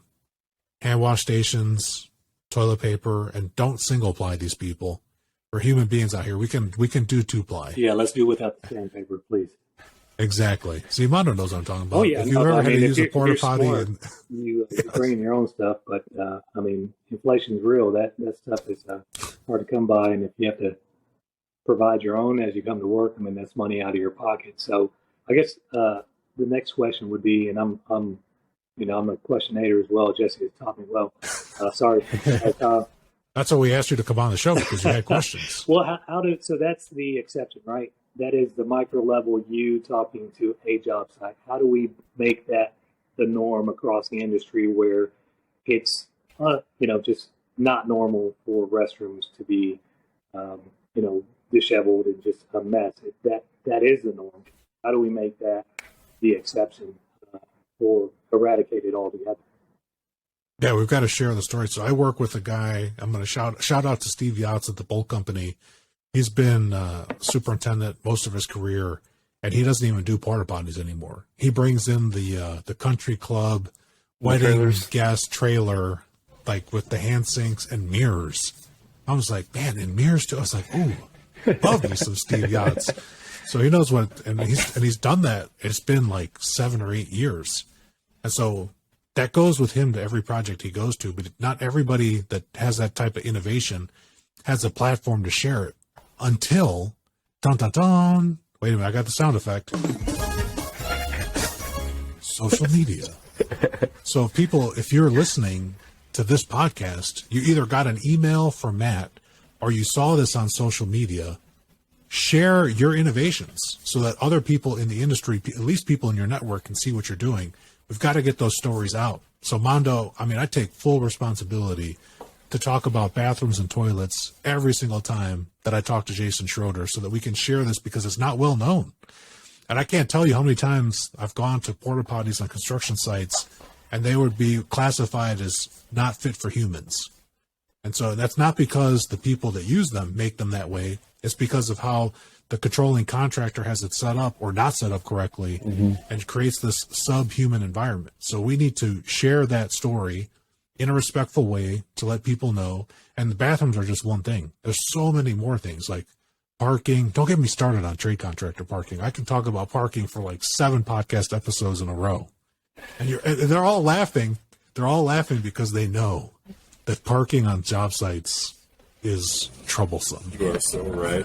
Hand wash stations, toilet paper, and don't single ply these people. We're human beings out here. We can do two ply. Yeah, let's do without the sandpaper, please. Exactly. See, Mondo knows what I'm talking about. Oh, yeah. If you ever had to use a porta potty, you bring in your own stuff, but I mean, inflation's real. That stuff is hard to come by, and if you have to provide your own as you come to work, I mean, that's money out of your pocket. So I guess the next question would be, and I'm a questionator as well. Jesse has taught me well. Sorry. That's why we asked you to come on the show, because you had questions. Well, so that's the exception, right? That is the micro level, you talking to a job site. How do we make that the norm across the industry, where it's, just not normal for restrooms to be, disheveled and just a mess? That is the norm. How do we make that the exception or eradicate it altogether? Yeah, we've got to share the story. So I work with a guy. I'm going to shout out to Steve Yachts at the Boldt Company. He's been superintendent most of his career, and he doesn't even do porta potties anymore. He brings in the country club wedding guest trailer, like with the hand sinks and mirrors. I was like, man, and mirrors too. I was like, ooh, love me some Steve Yachts. So he knows what, and he's done that. It's been like 7 or 8 years, and so that goes with him to every project he goes to. But not everybody that has that type of innovation has a platform to share it until, dun dun dun. Wait a minute, I got the sound effect. Social media. So if you're listening, to this podcast, you either got an email from Matt or you saw this on social media. Share your innovations so that other people in the industry, at least people in your network, can see what you're doing. We've got to get those stories out. So Mondo, I mean, I take full responsibility to talk about bathrooms and toilets every single time that I talk to Jason Schroeder so that we can share this, because it's not well known. And I can't tell you how many times I've gone to porta potties on construction sites and they would be classified as not fit for humans. And so that's not because the people that use them make them that way. It's because of how the controlling contractor has it set up or not set up correctly, and creates this subhuman environment. So we need to share that story in a respectful way to let people know. And the bathrooms are just one thing. There's so many more things like parking. Don't get me started on trade contractor parking. I can talk about parking for like 7 podcast episodes in a row. And they're all laughing. They're all laughing because they know that parking on job sites is troublesome. You are so right.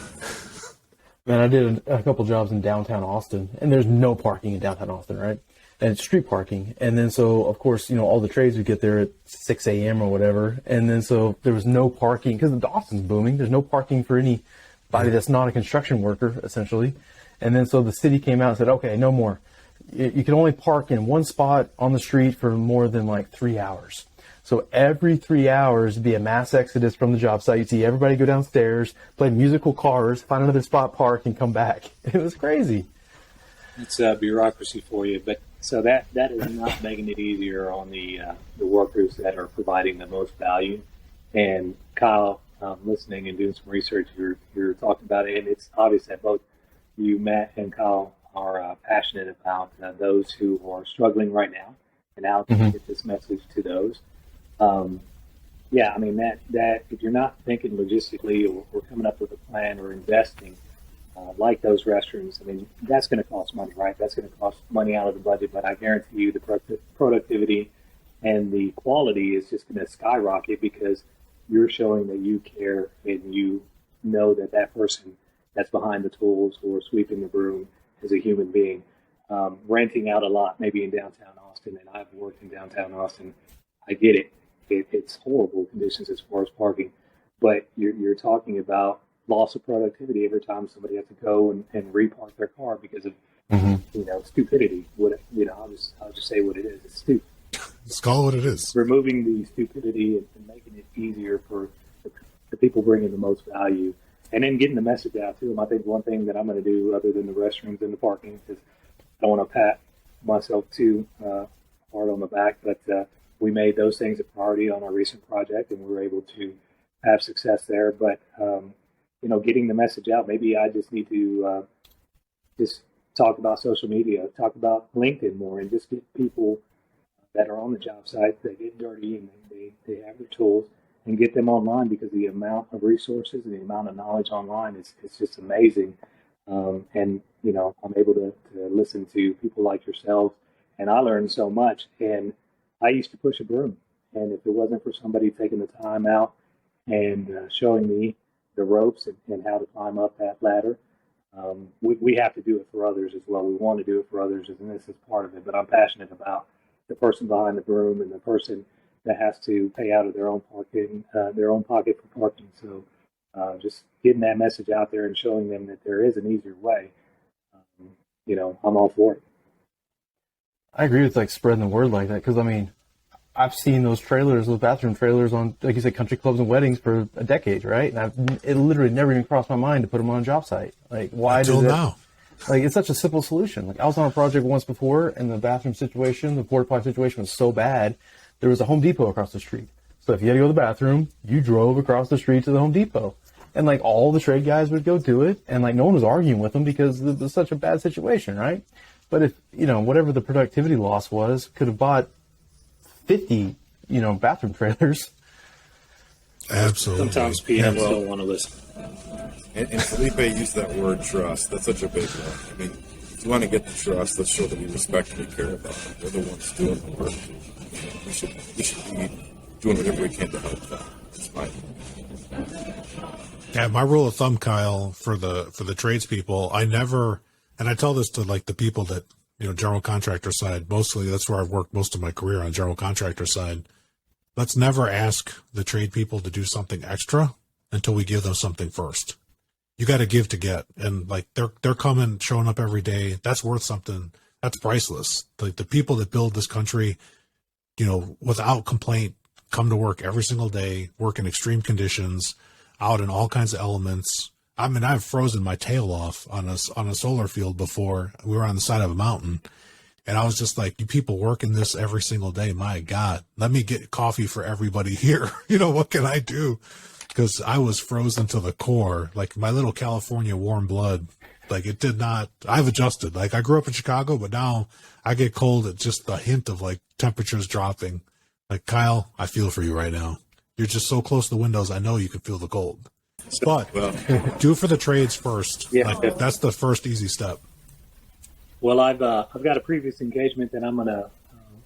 Man, I did a couple jobs in downtown Austin, and there's no parking in downtown Austin, right? And it's street parking. And then so, of course, all the trades would get there at 6 a.m. or whatever. And then so there was no parking because Austin's booming. There's no parking for anybody that's not a construction worker, essentially. And then so the city came out and said, okay, no more. You can only park in one spot on the street for more than like 3 hours. So every 3 hours would be a mass exodus from the job site. You'd see everybody go downstairs, play musical cars, find another spot, park, and come back. It was crazy. It's bureaucracy for you, but so that is not making it easier on the workers that are providing the most value. And Kyle, listening and doing some research, you're talking about it, and it's obvious that both you, Matt, and Kyle are passionate about those who are struggling right now and how to get this message to those. Yeah, I mean, that if you're not thinking logistically or coming up with a plan or investing like those restrooms, I mean, that's going to cost money, right? That's going to cost money out of the budget, but I guarantee you the productivity and the quality is just going to skyrocket because you're showing that you care and you know that that person that's behind the tools or sweeping the broom is a human being. Renting out a lot, maybe in downtown Austin, and I've worked in downtown Austin, I get it. It's horrible conditions as far as parking, but you're talking about loss of productivity every time somebody has to go and repark their car because of stupidity. I'll just say what it is. It's stupid. Just call it what it is. Removing the stupidity and making it easier for the people bringing the most value, and then getting the message out to them. I think one thing that I'm going to do, other than the restrooms and the parking, is I don't want to pat myself too hard on the back, but we made those things a priority on our recent project, and we were able to have success there. But getting the message out. Maybe I just need to just talk about social media, talk about LinkedIn more, and just get people that are on the job site that get dirty and they have their tools, and get them online, because the amount of resources and the amount of knowledge online is just amazing. And I'm able to listen to people like yourselves, and I learned so much. And I used to push a broom, and if it wasn't for somebody taking the time out and showing me the ropes and how to climb up that ladder, we have to do it for others as well. We want to do it for others, and this is part of it. But I'm passionate about the person behind the broom and the person that has to pay out of their own pocket for parking. So just getting that message out there and showing them that there is an easier way. I'm all for it. I agree with spreading the word like that, because I mean, I've seen those bathroom trailers on, like you said, country clubs and weddings for a decade, right? And it literally never even crossed my mind to put them on a job site. Like, why until now? It's such a simple solution. Like, I was on a project once before, and the bathroom situation, the porta potty situation was so bad, there was a Home Depot across the street. So if you had to go to the bathroom, you drove across the street to the Home Depot. And all the trade guys would go do it, and no one was arguing with them because it was such a bad situation, right? But if, whatever the productivity loss was, could have bought 50, bathroom trailers. Absolutely. Sometimes PMs don't want to listen. And Felipe used that word trust. That's such a big one. I mean, if you want to get the trust, let's show that we respect and we care about them. They're the ones doing the work. We should be doing whatever we can to help them. That's my opinion. Yeah, my rule of thumb, Kyle, for the tradespeople, I never, and I tell this to the people that, general contractor side, mostly that's where I've worked most of my career, on general contractor side. let's never ask the trade people to do something extra until we give them something first. You got to give to get, and like they're coming, showing up every day. That's worth something. That's priceless. Like the people that build this country, without complaint, come to work every single day, work in extreme conditions, out in all kinds of elements. I mean, I've frozen my tail off on a solar field before. We were on the side of a mountain, and I was just like, you people working this every single day. My God, let me get coffee for everybody here. What can I do? Because I was frozen to the core, like my little California warm blood. Like it did not, I've adjusted. Like I grew up in Chicago, but now I get cold at just the hint of like temperatures dropping. Like Kyle, I feel for you right now. You're just so close to the windows. I know you can feel the cold. But do for the trades first. Yeah. Like, that's the first easy step. Well, I've got a previous engagement that I'm going to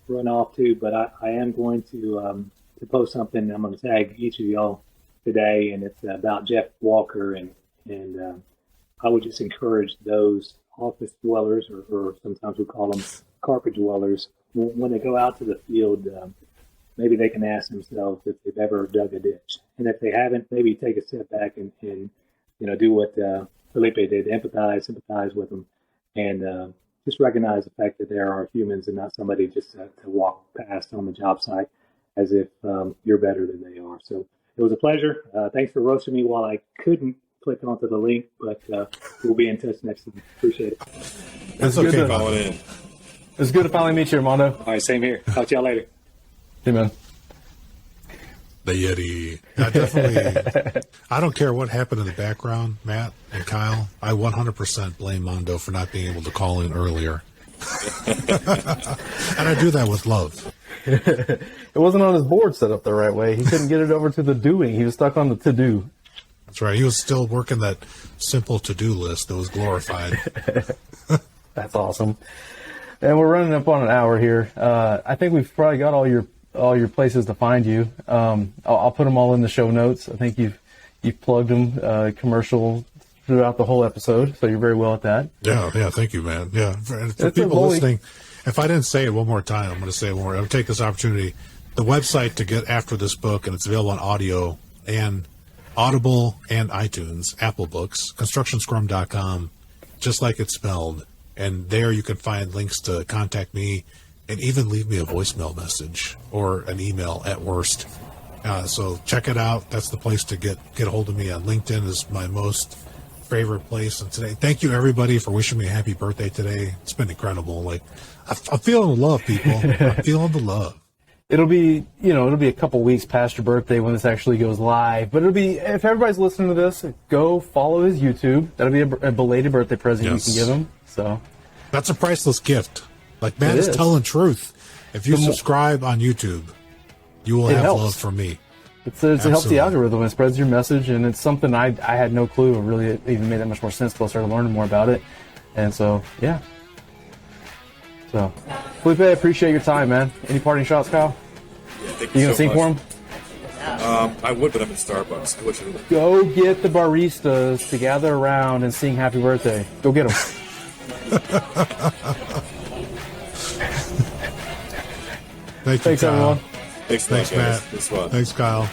run off to, but I am going to post something. I'm going to tag each of y'all today, and it's about Jeff Walker, and I would just encourage those office dwellers, or sometimes we call them carpet dwellers, when they go out to the field, maybe they can ask themselves if they've ever dug a ditch, and if they haven't, maybe take a step back and do what Felipe did, sympathize with them, and just recognize the fact that there are humans and not somebody just to walk past on the job site as if you're better than they are. So it was a pleasure. Thanks for roasting me while I couldn't click onto the link, but we'll be in touch next time. Appreciate it. That's good okay, to Colin. in. It's good to finally meet you, Armando. All right, same here. Talk to y'all later. Hey, man. The Yeti. I definitely, I don't care what happened in the background, Matt and Kyle. I 100% blame Mondo for not being able to call in earlier. And I do that with love. It wasn't on his board set up the right way. He couldn't get it over to the doing. He was stuck on the to-do. That's right. He was still working that simple to-do list that was glorified. That's awesome. And we're running up on an hour here. I think we've probably got all your places to find you. I'll put them all in the show notes. I think you've plugged them commercial throughout the whole episode, so you're very well at that. Yeah. Thank you, man. Yeah. For people listening, if I didn't say it one more time, I'm going to say it one more. I'm going to take this opportunity. The website to get after this book, and it's available on audio and Audible and iTunes, Apple Books, constructionscrum.com, just like it's spelled. And there you can find links to contact me and even leave me a voicemail message or an email at worst. So check it out. That's the place to get a hold of me. On LinkedIn is my most favorite place. And today, thank you everybody for wishing me a happy birthday today. It's been incredible. Like I'm feeling the love, people. I'm feeling the love. It'll be a couple weeks past your birthday when this actually goes live. But it'll be, if everybody's listening to this, go follow his YouTube. That'll be a belated birthday present you can give him. So that's a priceless gift. Like Matt is telling truth. If you subscribe on YouTube, you will have love from me. It helps the algorithm. It spreads your message, and it's something I had no clue. It really even made that much more sense until I started learning more about it. And so, yeah. So, Felipe, I appreciate your time, man. Any parting shots, Kyle? Yeah, thank you so gonna sing much. for him? I would, but I'm in Starbucks. What you Go get the baristas to gather around and sing happy birthday. Go get them. Thanks, everyone. Thanks, Matt. Thanks, Thanks, Kyle.